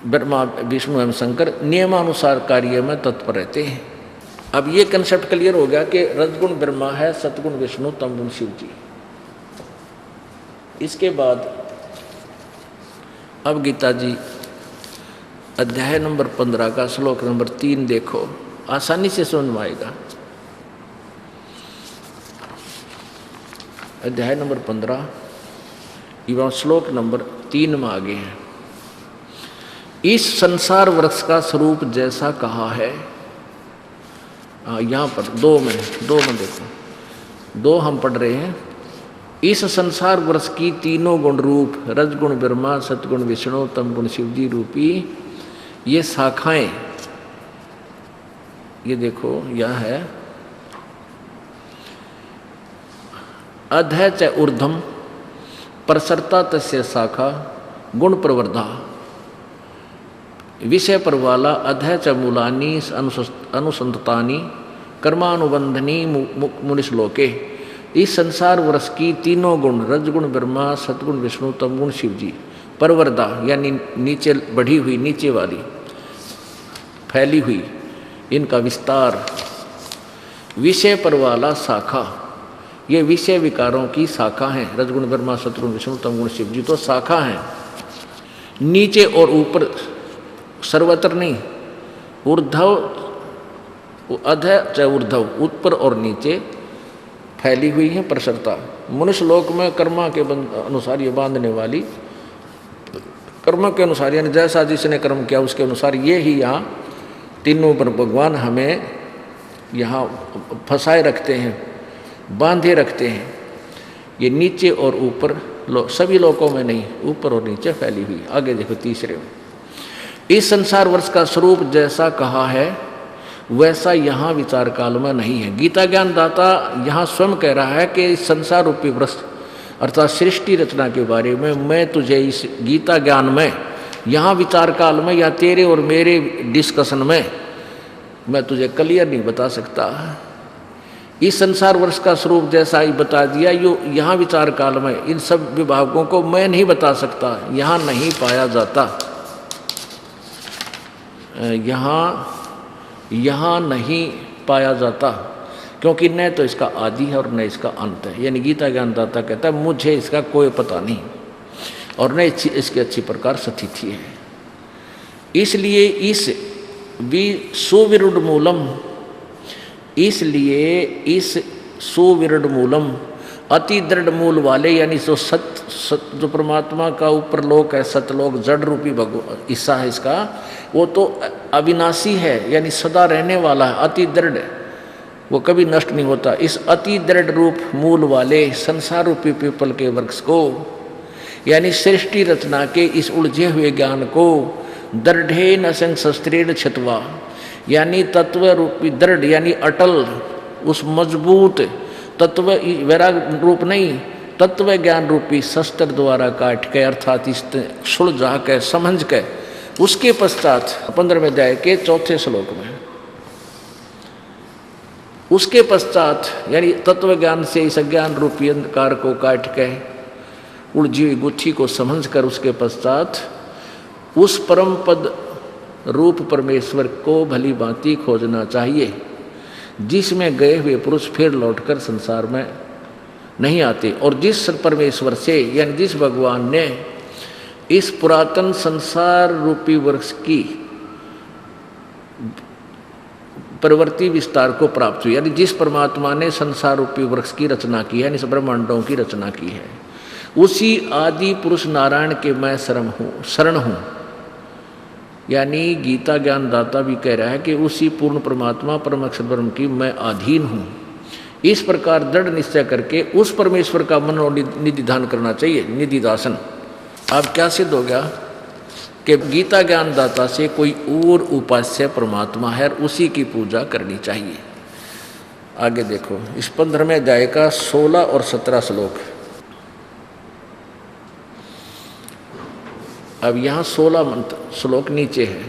ब्रह्मा विष्णु एवं शंकर नियमानुसार कार्य में तत्पर रहते हैं। अब ये कंसेप्ट क्लियर हो गया कि रजगुण ब्रह्मा है, सतगुण विष्णु तमगुण शिव जी। इसके बाद अब गीता जी अध्याय नंबर 15 का श्लोक नंबर 3 देखो, आसानी से समझ में आएगा। अध्याय नंबर 15 एवं श्लोक नंबर 3 में आगे हैं। इस संसार वृक्ष का स्वरूप जैसा कहा है, यहाँ पर 2 में देखो, 2 हम पढ़ रहे हैं। इस संसार वृक्ष की तीनों गुण रूप रजगुण ब्रह्मा सतगुण विष्णु तमगुण शिव जी रूपी ये शाखाएं, ये देखो यह है अधः च ऊर्ध्वम प्रसरता तस्य शाखा गुण प्रवर्धा विषय पर वाला अधः च मूलानी अनुसंधतानी कर्मानुबंधनी मुनिश्लोके। इस संसार वृक्ष की तीनों गुण रजगुण ब्रह्मा सतगुण विष्णु तमगुण शिव जी परवर्दा यानी नीचे बढ़ी हुई, नीचे वाली फैली हुई, इनका विस्तार विषय पर वाला शाखा, ये विषय विकारों की शाखा हैं। रजगुण ब्रह्मा सतगुण विष्णु तमगुण शिव जी तो शाखा हैं, नीचे और ऊपर सर्वत्र नहीं। ऊर्ध्व अधः च ऊर्ध्व, ऊपर और नीचे फैली हुई है प्रसरता। मनुष्य लोक में कर्मा के अनुसार ये बांधने वाली, कर्म के अनुसार यानी जैसा जिसने कर्म किया उसके अनुसार ये ही यहाँ तीनों पर भगवान हमें यहाँ फंसाए रखते हैं, बांधे रखते हैं। ये नीचे और ऊपर सभी लोकों में नहीं, ऊपर और नीचे फैली हुई। आगे देखो तीसरे में, इस संसार वर्ष का स्वरूप जैसा कहा है वैसा यहाँ विचार काल में नहीं है। गीता ज्ञान दाता यहाँ स्वयं कह रहा है कि इस संसार रूपी वृक्ष अर्थात सृष्टि रचना के बारे में मैं तुझे इस गीता ज्ञान में यहाँ विचार काल में या तेरे और मेरे डिस्कशन में मैं तुझे क्लियर नहीं बता सकता। इस संसार वर्ष का स्वरूप जैसा ही बता दिया, यो यहाँ विचार काल में इन सब विभागों को मैं नहीं बता सकता, यहाँ नहीं पाया जाता, यहाँ नहीं पाया जाता, क्योंकि न तो इसका आदि है और न इसका अंत है। यानी गीता ज्ञानदाता कहता है मुझे इसका कोई पता नहीं और न इसकी अच्छी प्रकार स्थिति है। इसलिए इस सुविरुद्ध मूलम, इसलिए इस सुविरुद्ध मूलम अति दृढ़ मूल वाले यानी जो परमात्मा का ऊपर लोक है, सतलोक जड़ रूपी भगवान हिस्सा है इसका, वो तो अविनाशी है यानी सदा रहने वाला है, अति दृढ़ वो कभी नष्ट नहीं होता। इस अति दृढ़ रूप मूल वाले संसार रूपी पीपल के वृक्ष को, यानी सृष्टि रचना के इस उलझे हुए ज्ञान को दृढ़ेन असंग शस्त्रेण छित्वा, यानी तत्व रूपी दृढ़ यानी अटल, उस मजबूत तत्व वैराग रूप नहीं, तत्व ज्ञान रूपी शस्त्र द्वारा काट के, अर्थात इस सुलझा के समझ के, उसके पश्चात 15वें अध्याय के 4 श्लोक में, उसके पश्चात यानी तत्व ज्ञान से इस अज्ञान रूपी अंधकार को काट के उलझी हुई गुत्थी को समझकर उसके पश्चात उस परम पद रूप परमेश्वर को भली भांति खोजना चाहिए, जिसमें गए हुए पुरुष फिर लौटकर संसार में नहीं आते, और जिस परमेश्वर से यानी जिस भगवान ने इस पुरातन संसार रूपी वृक्ष की प्रवृत्ति विस्तार को प्राप्त हुई, यानी जिस परमात्मा ने संसार रूपी वृक्ष की रचना की है, यानी ब्रह्मांडों की रचना की है, उसी आदि पुरुष नारायण के मैं शरण हूँ। यानी गीता ज्ञान दाता भी कह रहा है कि उसी पूर्ण परमात्मा परम अक्षर ब्रह्म की मैं अधीन हूँ। इस प्रकार दृढ़ निश्चय करके उस परमेश्वर का मनोनिधि ध्यान करना चाहिए, निधि दासन। अब क्या सिद्ध हो गया कि गीता ज्ञान दाता से कोई और उपास्य परमात्मा है, उसी की पूजा करनी चाहिए। आगे देखो इस 15वें अध्याय का 16 और 17 श्लोक। अब यहाँ 16 श्लोक नीचे है।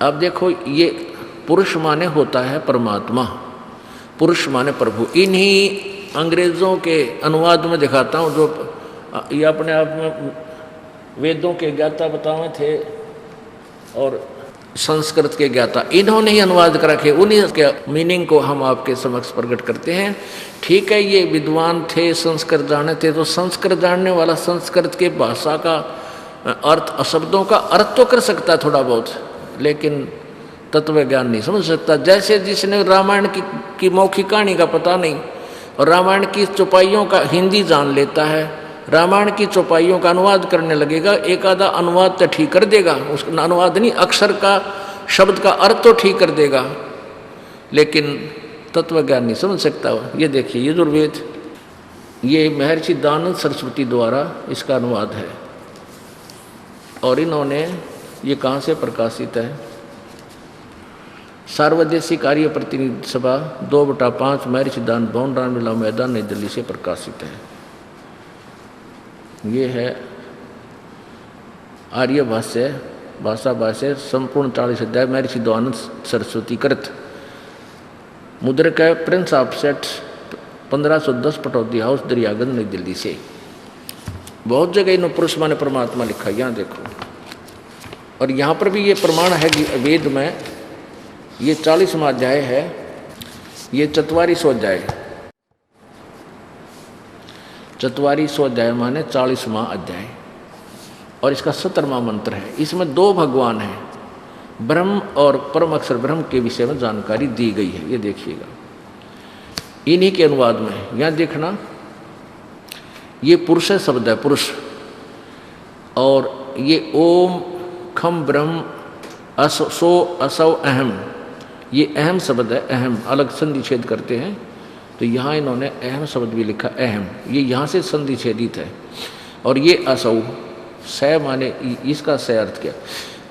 अब देखो ये पुरुष माने होता है परमात्मा, पुरुष माने प्रभु। इन्हीं अंग्रेजों के अनुवाद में दिखाता हूँ, जो ये अपने आप में वेदों के ज्ञाता बताए थे और संस्कृत के ज्ञाता, इन्होंने ही अनुवाद कर रखे, उन्हीं के मीनिंग को हम आपके समक्ष प्रकट करते हैं। ठीक है, ये विद्वान थे, संस्कृत जाने थे, तो संस्कृत जानने वाला संस्कृत के भाषा का अर्थ, शब्दों का अर्थ तो कर सकता है थोड़ा बहुत, लेकिन तत्व ज्ञान नहीं समझ सकता। जैसे जिसने रामायण की मौखिक कहानी का पता नहीं और रामायण की चौपाइयों का हिंदी जान लेता है, रामायण की चौपाइयों का अनुवाद करने लगेगा, एक आधा अनुवाद तो ठीक कर देगा, उसका अनुवाद नहीं, अक्षर का शब्द का अर्थ तो ठीक कर देगा, लेकिन तत्व ज्ञान नहीं समझ सकता। ये देखिए यजुर्वेद, ये महर्षि दयानंद सरस्वती द्वारा इसका अनुवाद है, और इन्होंने ये कहाँ से प्रकाशित है? सार्वदेशिक कार्य प्रतिनिधि सभा 2/5 महर्षि दयानंद भवन, रामलीला मैदान, नई दिल्ली से प्रकाशित है। ये है आर्य भाष्य, भाषा भाष्य, संपूर्ण 40 अध्याय, महर्षि दयानंद सरस्वती कृत, मुद्रक है Prince offset 1510, Pataudi house, Daryaganj, नई दिल्ली से। बहुत जगह इन पुरुष माने परमात्मा लिखा है, यहाँ देखो। और यहाँ पर भी ये प्रमाण है कि वेद में ये 40वां अध्याय है, ये 44वां अध्याय, 44वां अध्याय माने 40वां अध्याय, और इसका 17वां मंत्र है। इसमें 2 भगवान हैं, ब्रह्म और परम अक्षर ब्रह्म के विषय में जानकारी दी गई है। ये देखिएगा इन्हीं के अनुवाद में, यहाँ देखना ये पुरुष शब्द है, पुरुष, और ये ओम खम ब्रह्म असो असव अहम, ये अहम शब्द है, अहम अलग संधि छेद करते हैं, तो यहाँ इन्होंने अहम शब्द भी लिखा, अहम, ये यहाँ से संधि छेदित है। और ये असौ, स माने इसका स अर्थ क्या,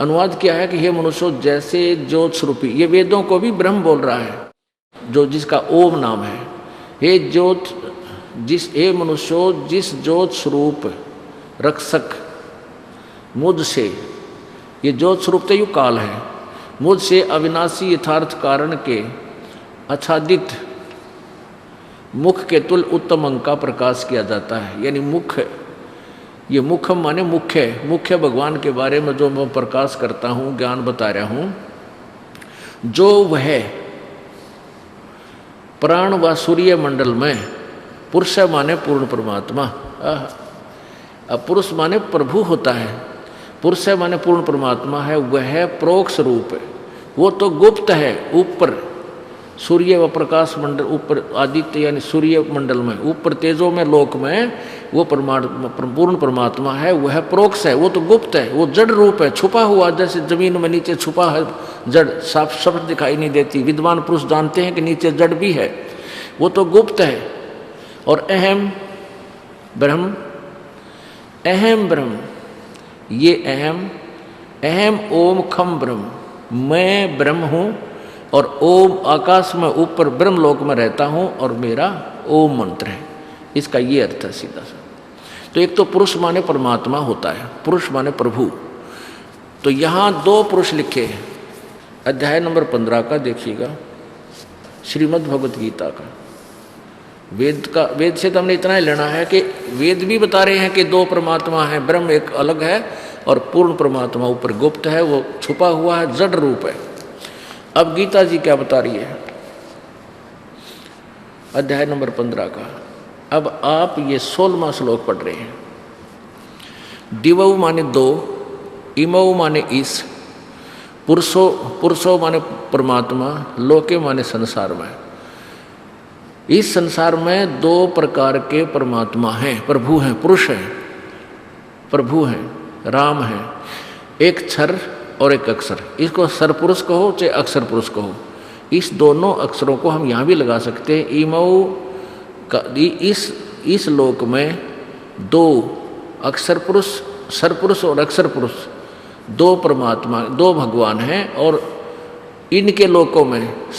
अनुवाद क्या है कि हे मनुष्यों जैसे ज्योत स्वरूपी, ये वेदों को भी ब्रह्म बोल रहा है, जो जिसका ओम नाम है। हे ज्योत, हे मनुष्यों जिस ज्योत स्वरूप रक्षक मुझसे, ये ज्योत स्वरूप तो यु काल है, मुझसे अविनाशी यथार्थ कारण के आच्छादित मुख के तुल उत्तम अंग का प्रकाश किया जाता है। यानी मुख, ये मुखम माने मुख्य, मुख्य भगवान के बारे में जो मैं प्रकाश करता हूँ, ज्ञान बता रहा हूँ, जो वह प्राण व सूर्य मंडल में, पुरुष माने पूर्ण परमात्मा, अब पुरुष माने प्रभु होता है, पुरुष माने पूर्ण परमात्मा है, वह प्रोक्ष रूप है, वो तो गुप्त है, ऊपर सूर्य व प्रकाश मंडल, ऊपर आदित्य यानी सूर्य मंडल में, ऊपर तेजो में लोक में वो परमात्मा पूर्ण परमात्मा है, वो है प्रोक्ष है, वो तो गुप्त है, वो जड़ रूप है, छुपा हुआ, जैसे जमीन में नीचे छुपा है जड़ साफ शब्द दिखाई नहीं देती। विद्वान पुरुष जानते हैं कि नीचे जड़ भी है, वो तो गुप्त है। और अहम ब्रह्म, अहम ब्रह्म, ये अहम, अहम ओम खम ब्रह्म, मैं ब्रह्म हूँ और ओम आकाश में ऊपर ब्रह्मलोक में रहता हूँ और मेरा ओम मंत्र है। इसका ये अर्थ है सीधा सा। तो एक तो पुरुष माने परमात्मा होता है, पुरुष माने प्रभु। तो यहाँ दो पुरुष लिखे हैं। अध्याय नंबर 15 का देखिएगा, श्रीमद् भगवत गीता का। वेद से तो हमने इतना ही लेना है कि वेद भी बता रहे हैं कि दो परमात्मा हैं, ब्रह्म एक अलग है और पूर्ण परमात्मा ऊपर गुप्त है, वो छुपा हुआ है, जड़ रूप है। अब गीता जी क्या बता रही है, अध्याय नंबर 15 का। अब आप ये 16वां श्लोक पढ़ रहे हैं। दिवौ माने दो, इमौ माने इस, पुरुषो माने परमात्मा, लोके माने संसार में। इस संसार में दो प्रकार के परमात्मा हैं, प्रभु हैं, पुरुष हैं, प्रभु हैं, राम हैं। एक क्षर और एक अक्षर, इसको सर पुरुष कहो चाहे अक्षर पुरुष कहो। इस दोनों अक्षरों को हम यहाँ भी लगा सकते हैं। इमौ का इस लोक में दो अक्षर पुरुष, सर पुरुष और अक्षर पुरुष, दो परमात्मा, दो भगवान हैं। और इनके लोकों में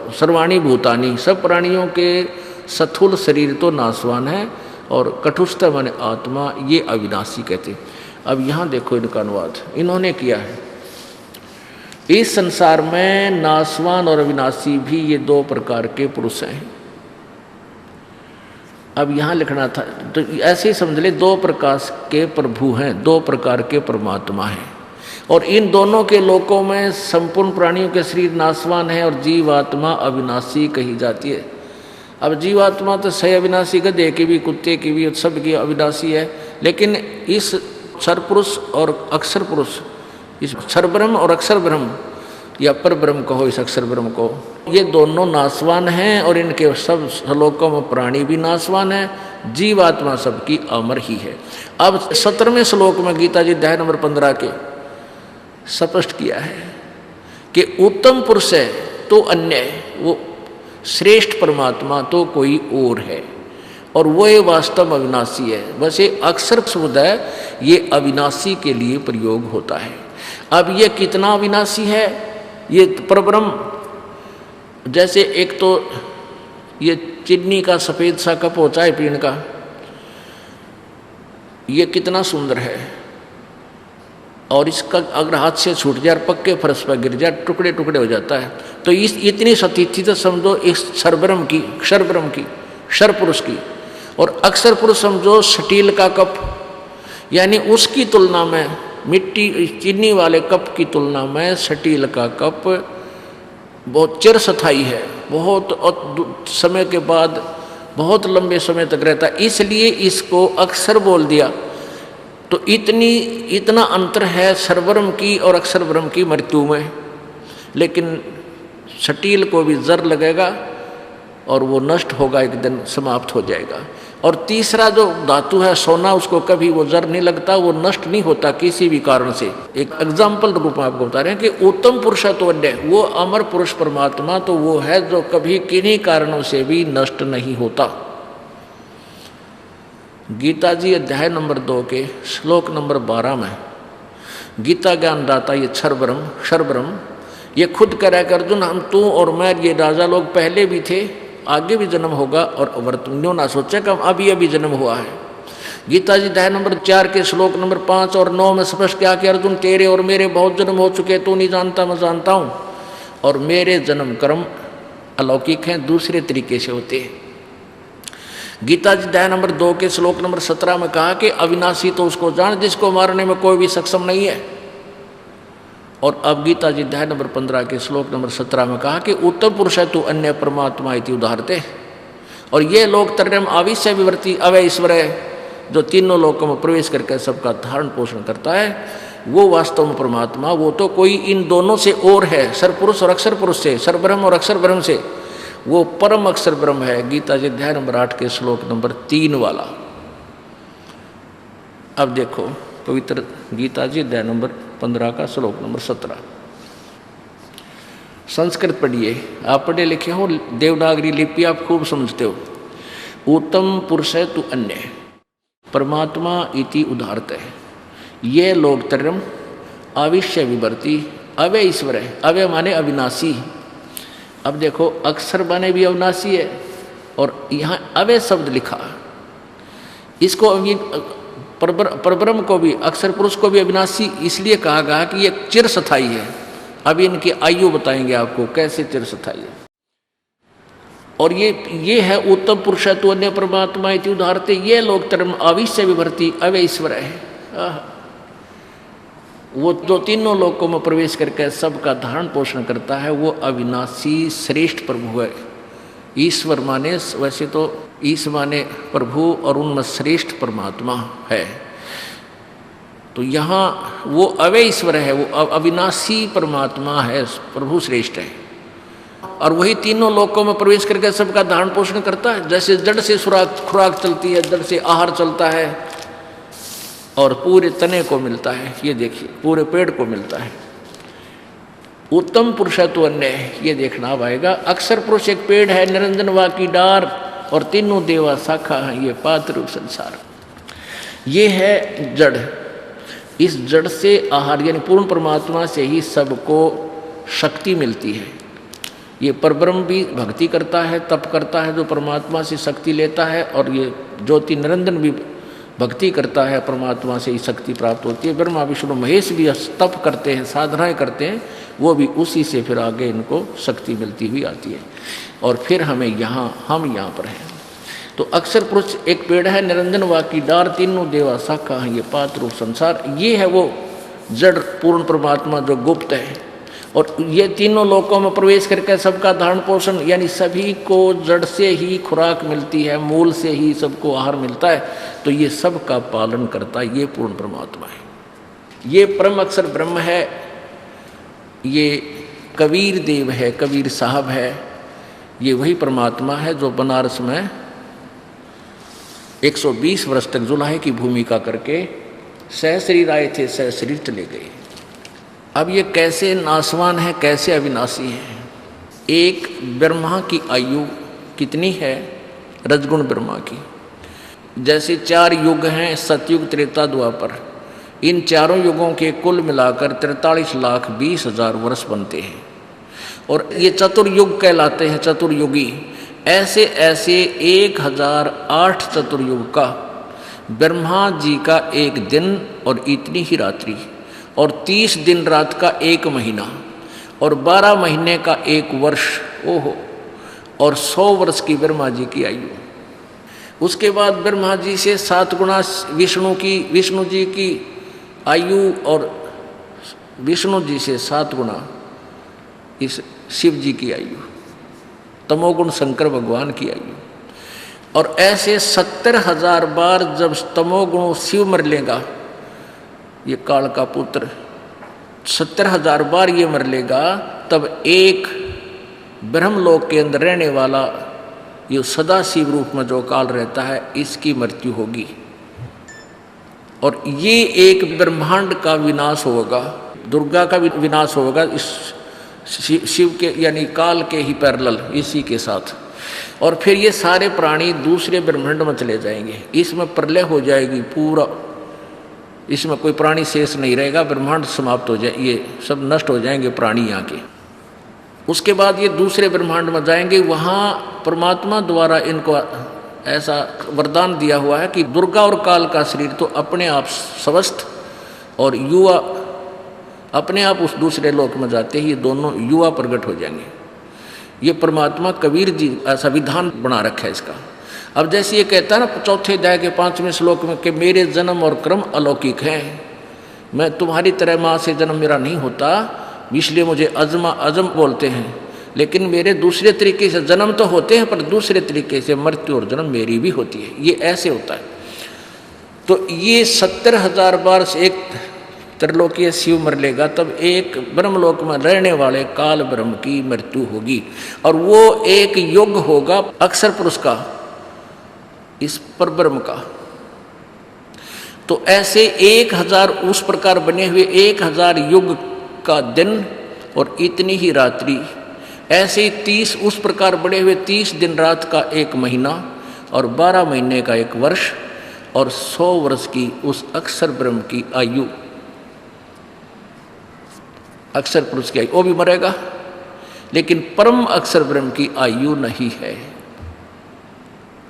सर्वाणी भूतानी, सब प्राणियों के स्थूल शरीर तो नाशवान है और कटुस्थ माने आत्मा, ये अविनाशी कहते। अब यहाँ देखो इनका अनुवाद इन्होंने किया है। इस संसार में नाशवान और अविनाशी भी ये दो प्रकार के पुरुष हैं। अब यहाँ लिखना था तो ऐसे ही समझ ले, दो प्रकार के प्रभु हैं, दो प्रकार के परमात्मा हैं। और इन दोनों के लोकों में संपूर्ण प्राणियों के शरीर नाशवान है और जीवात्मा अविनाशी कही जाती है। अब जीवात्मा तो सही अविनाशी, गधे की भी, कुत्ते की भी, सब की अविनाशी है। लेकिन इस क्षर पुरुष और अक्षर पुरुष, इस क्षर ब्रह्म और अक्षर ब्रह्म या पर ब्रह्म कहो, इस अक्षर ब्रह्म को, ये दोनों नाशवान हैं और इनके सब श्लोकों में प्राणी भी नाशवान है, जीवात्मा सबकी अमर ही है। अब 17वें श्लोक में गीता जी अध्याय नंबर 15 के स्पष्ट किया है कि उत्तम पुरुष है तो अन्य है, वो श्रेष्ठ परमात्मा तो कोई और है और वो ये वास्तव अविनाशी है। वैसे अक्षर शब्द है ये अविनाशी के लिए प्रयोग होता है। अब ये कितना अविनाशी है, ये परब्रह्म, जैसे एक तो ये चीनी का सफ़ेद सा कप होता है पीने का, ये कितना सुंदर है और इसका अगर हाथ से छूट जाए और पक्के फर्श पर गिर जाए टुकड़े टुकड़े हो जाता है। तो इस इतनी सतीथि तो समझो इस क्षरब्रह्म की, क्षरब्रह्म की, क्षर पुरुष की। और अक्षर पुरुष समझो स्टील का कप, यानी उसकी तुलना में मिट्टी चीनी वाले कप की तुलना में स्टील का कप बहुत चिरस्थायी है, बहुत समय के बाद बहुत लंबे समय तक रहता है, इसलिए इसको अक्षर बोल दिया। तो इतना अंतर है क्षरब्रह्म की और अक्षर ब्रह्म की मृत्यु में। लेकिन स्टील को भी जर लगेगा और वो नष्ट होगा, एक दिन समाप्त हो जाएगा। और तीसरा जो धातु है सोना, उसको कभी वो जर नहीं लगता, वो नष्ट नहीं होता किसी भी कारण से। एक एग्जाम्पल रूप में आपको बता रहे हैं कि उत्तम पुरुष है तो अन्य, वो अमर पुरुष परमात्मा तो वो है जो कभी किन्हीं कारणों से भी नष्ट नहीं होता। गीता जी अध्याय नंबर 2 के श्लोक नंबर 12 में गीता ज्ञानदाता ये क्षर ब्रह्म ये खुद कह रहा है कि अर्जुन, हम तू और मैं ये राजा लोग पहले भी थे, आगे भी जन्म होगा और वर्तमान ना सोचे कि अभी जन्म हुआ है। गीता जी अध्याय नंबर 4 के श्लोक नंबर 5 और 9 में स्पष्ट किया कि अर्जुन, तेरे और मेरे बहुत जन्म हो चुके, तू नहीं जानता मैं जानता हूँ, और मेरे जन्म कर्म अलौकिक हैं, दूसरे तरीके से होते हैं। गीता जी अध्याय नंबर 2 के श्लोक नंबर 17 में कहा कि अविनाशी तो उसको जान जिसको मारने में कोई भी सक्षम नहीं है। और अब गीता जी अध्याय नंबर 15 के श्लोक नंबर 17 में कहा कि उत्तम पुरुष है तू अन्य परमात्मा इति उदाहरते। और ये लोक त्रयम् आविश्य विवर्ति अवय ईश्वर है, जो तीनों लोकों में प्रवेश करके सबका धारण पोषण करता है, वो वास्तव में परमात्मा, वो तो कोई इन दोनों से और है, सर पुरुष और अक्षर पुरुष से, सर ब्रह्म और अक्षर ब्रह्म से, वो परम अक्षर ब्रह्म है। गीता जी अध्याय नंबर 8 के श्लोक नंबर 3 वाला। अब देखो पवित्र गीता जी अध्याय नंबर 15 का श्लोक नंबर 17। संस्कृत पढ़िए, आप पढ़े लिखे हो, देवनागरी लिपि आप खूब समझते हो। उत्तम पुरुष है तू अन्य परमात्मा इति उदाहरत है, ये लोकतरम अविश्य विवर्ती अव्यय ईश्वर है। अव्यय माने अविनाशी। अब देखो अक्षर माने भी अविनाशी है और यहाँ अव्यय शब्द लिखा। इसको परब्रह्म को भी, अक्षर पुरुष को भी अविनाशी इसलिए कहा गया कि ये चिरस्थायी है। अभी इनकी आयु बताएंगे आपको कैसे चिरस्थायी है। और ये है उत्तम पुरुष तो अन्य परमात्मा इति उदाहरते, ये लोकतरम अविश्य विवर्ती अव्यय ईश्वर है। वो जो तीनों लोकों में प्रवेश करके सबका धारण पोषण करता है, वो अविनाशी श्रेष्ठ प्रभु है। ईश्वर माने वैसे तो ईश माने प्रभु और उनमें श्रेष्ठ परमात्मा है। तो यहाँ वो अव्यय ईश्वर है, वो अविनाशी परमात्मा है, प्रभु श्रेष्ठ है। और वही तीनों लोकों में प्रवेश करके सबका धारण पोषण करता है। जैसे जड़ से खुराक चलती है, जड़ से आहार चलता है और पूरे तने को मिलता है। ये देखिए पूरे पेड़ को मिलता है। उत्तम पुरुष तो अन्य ये देखना अब आएगा। अक्षर पुरुष एक पेड़ है, निरंजन वा की डार और तीनों देवा शाखा है, ये पात्र रूप संसार। ये है जड़। इस जड़ से आहार यानी पूर्ण परमात्मा से ही सबको शक्ति मिलती है। ये परब्रह्म भी भक्ति करता है, तप करता है, जो परमात्मा से शक्ति लेता है। और ये ज्योति निरंजन भी भक्ति करता है, परमात्मा से ही शक्ति प्राप्त होती है। ब्रह्मा विष्णु महेश भी तप करते हैं, साधनाएं करते हैं, वो भी उसी से फिर आगे इनको शक्ति मिलती हुई आती है। और फिर हम यहाँ पर हैं। तो अक्षर पुरुष एक पेड़ है, निरंजन वा की डार तीनों देवा शाखा है, ये पात्र रूप संसार। ये है वो जड़ पूर्ण परमात्मा जो गुप्त है। और ये तीनों लोकों में प्रवेश करके सबका धारण पोषण यानी सभी को जड़ से ही खुराक मिलती है, मूल से ही सबको आहार मिलता है। तो ये सब का पालन करता है, ये पूर्ण परमात्मा है। ये परम अक्षर ब्रह्म है। ये कबीर देव है, कबीर साहब है। ये वही परमात्मा है जो बनारस में 120 वर्ष तक जुलाहे की भूमिका करके सहशरीर आए थे, सहशरीर चले गए। अब ये कैसे नासवान है, कैसे अविनाशी है। एक ब्रह्मा की आयु कितनी है, रजगुण ब्रह्मा की। जैसे 4 युग हैं, सतयुग त्रेता द्वापर, इन चारों युगों के कुल मिलाकर 43,20,000 वर्ष बनते हैं। और ये चतुर्युग कहलाते हैं, चतुर्युगी। ऐसे ऐसे 1008 चतुर्युग का ब्रह्मा जी का एक दिन और इतनी ही रात्रि, और 30 दिन रात का एक महीना, और 12 महीने का एक वर्ष, ओहो, और 100 वर्ष की ब्रह्मा जी की आयु। उसके बाद ब्रह्मा जी से 7 गुना विष्णु जी की आयु, और विष्णु जी से 7 गुना इस शिव जी की आयु, तमोगुण शंकर भगवान की आयु। और ऐसे 70,000 बार जब तमोगुण शिव मर लेगा, ये काल का पुत्र 70,000 बार ये मर लेगा, तब एक ब्रह्मलोक के अंदर रहने वाला ये सदा शिव रूप में जो काल रहता है, इसकी मृत्यु होगी। और ये एक ब्रह्मांड का विनाश होगा, दुर्गा का विनाश होगा इस शिव के यानी काल के ही पैरेलल इसी के साथ। और फिर ये सारे प्राणी दूसरे ब्रह्मांड में चले जाएंगे, इसमें प्रलय हो जाएगी पूरा, इसमें कोई प्राणी शेष नहीं रहेगा, ब्रह्मांड समाप्त हो जाए, ये सब नष्ट हो जाएंगे प्राणी यहाँ के। उसके बाद ये दूसरे ब्रह्मांड में जाएंगे, वहाँ परमात्मा द्वारा इनको ऐसा वरदान दिया हुआ है कि दुर्गा और काल का शरीर तो अपने आप स्वस्थ और युवा अपने आप उस दूसरे लोक में जाते ही ये दोनों युवा प्रकट हो जाएंगे। ये परमात्मा कबीर जी ऐसा विधान बना रखा है इसका। अब जैसे ये कहता है ना 4 अध्याय के 5वें श्लोक में कि मेरे जन्म और क्रम अलौकिक हैं, मैं तुम्हारी तरह माँ से जन्म मेरा नहीं होता, इसलिए मुझे अजम बोलते हैं। लेकिन मेरे दूसरे तरीके से जन्म तो होते हैं, पर दूसरे तरीके से मृत्यु और जन्म मेरी भी होती है, ये ऐसे होता है। तो ये 70,000 बार से एक त्रिलोकीय शिव मर लेगा तब एक ब्रह्मलोक में रहने वाले काल ब्रह्म की मृत्यु होगी, और वो एक युग होगा अक्षर पुरुष का, इस पर ब्रह्म का। तो ऐसे 1000 उस प्रकार बने हुए 1000 युग का दिन और इतनी ही रात्रि, ऐसे ही 30 उस प्रकार बने हुए 30 दिन रात का एक महीना और 12 महीने का एक वर्ष और 100 वर्ष की उस अक्षर ब्रह्म की आयु, अक्षर पुरुष की आयु, वो भी मरेगा, लेकिन परम अक्षर ब्रह्म की आयु नहीं है,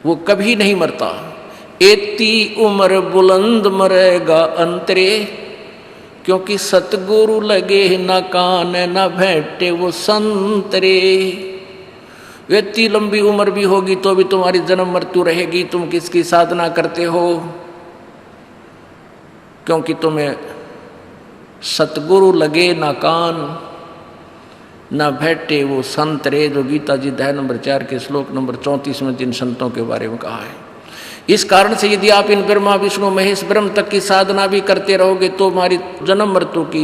वो कभी नहीं मरता। एती उम्र बुलंद मरेगा अंतरे, क्योंकि सतगुरु लगे न कान न भेंटे वो संतरे। इतनी लंबी उम्र भी होगी तो भी तुम्हारी जन्म मृत्यु रहेगी, तुम किसकी साधना करते हो, क्योंकि तुम्हें सतगुरु लगे न कान न भेंटे वो संतरे, जो गीता जी अध्याय नंबर 4 के श्लोक नंबर 34 में जिन संतों के बारे में कहा है। इस कारण से यदि आप इन ब्रह्मा विष्णु महेश ब्रह्म तक की साधना भी करते रहोगे तो हमारी जन्म मृत्यु की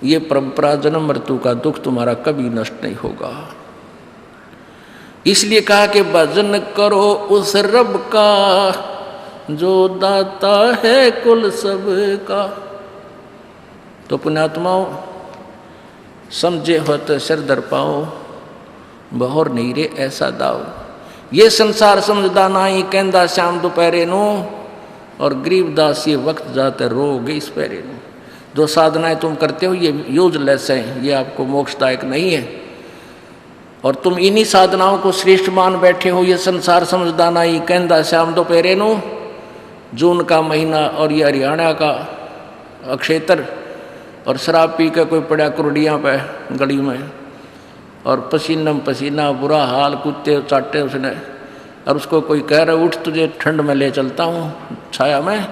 ये परंपरा, जन्म मृत्यु का दुख तुम्हारा कभी नष्ट नहीं होगा। इसलिए कहा कि भजन करो उस रब का जो दाता है कुल सब का। तो पुण्यात्माओं, समझे हो तो सिर दर पाओ, बहोर नहीं रे ऐसा दाओ। ये संसार समझदा नाई कहंदा श्याम दोपहरे नो, और गरीबदास ये वक्त जाते रोगे इस पैरे नो। जो साधनाएं तुम करते हो ये यूजलेस है, ये आपको मोक्षदायक नहीं है, और तुम इन्हीं साधनाओं को श्रेष्ठ मान बैठे हो। ये संसार समझदा नाई कहंदा श्याम दोपहरे नो, जून का महीना और ये हरियाणा का अक्षेत्र, और शराब पी कर कोई पड़ा कुरडियाँ पे गली में, और पसीना पसीना बुरा हाल, कुत्ते चाटे उसने, और उसको कोई कह रहा उठ तुझे ठंड में ले चलता हूँ छाया में,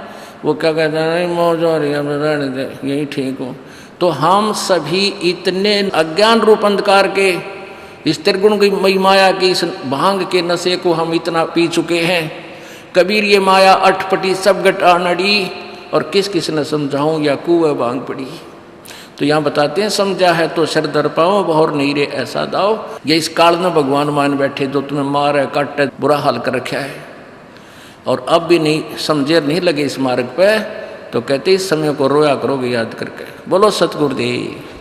वो क्या कहता है नहीं मौज हो रही है रहने दे यही ठीक हूँ। तो हम सभी इतने अज्ञान रूप अंधकार के इस त्रिगुण की मई माया की इस भांग के नशे को हम इतना पी चुके हैं। कबीर ये माया अटपटी सब गटा नड़ी, और किस किस ने समझाऊँ या कुएं भांग पड़ी। तो यहाँ बताते हैं समझा है तो सर दर पाओ, बहोर नहीं रे ऐसा दाओ। ये इस काल में भगवान मान बैठे जो तुम्हें मार है काटे बुरा हाल कर रखा है, और अब भी नहीं समझे नहीं लगे इस मार्ग पे, तो कहते इस समय को रोया करोगे याद करके। बोलो सतगुरुदेव।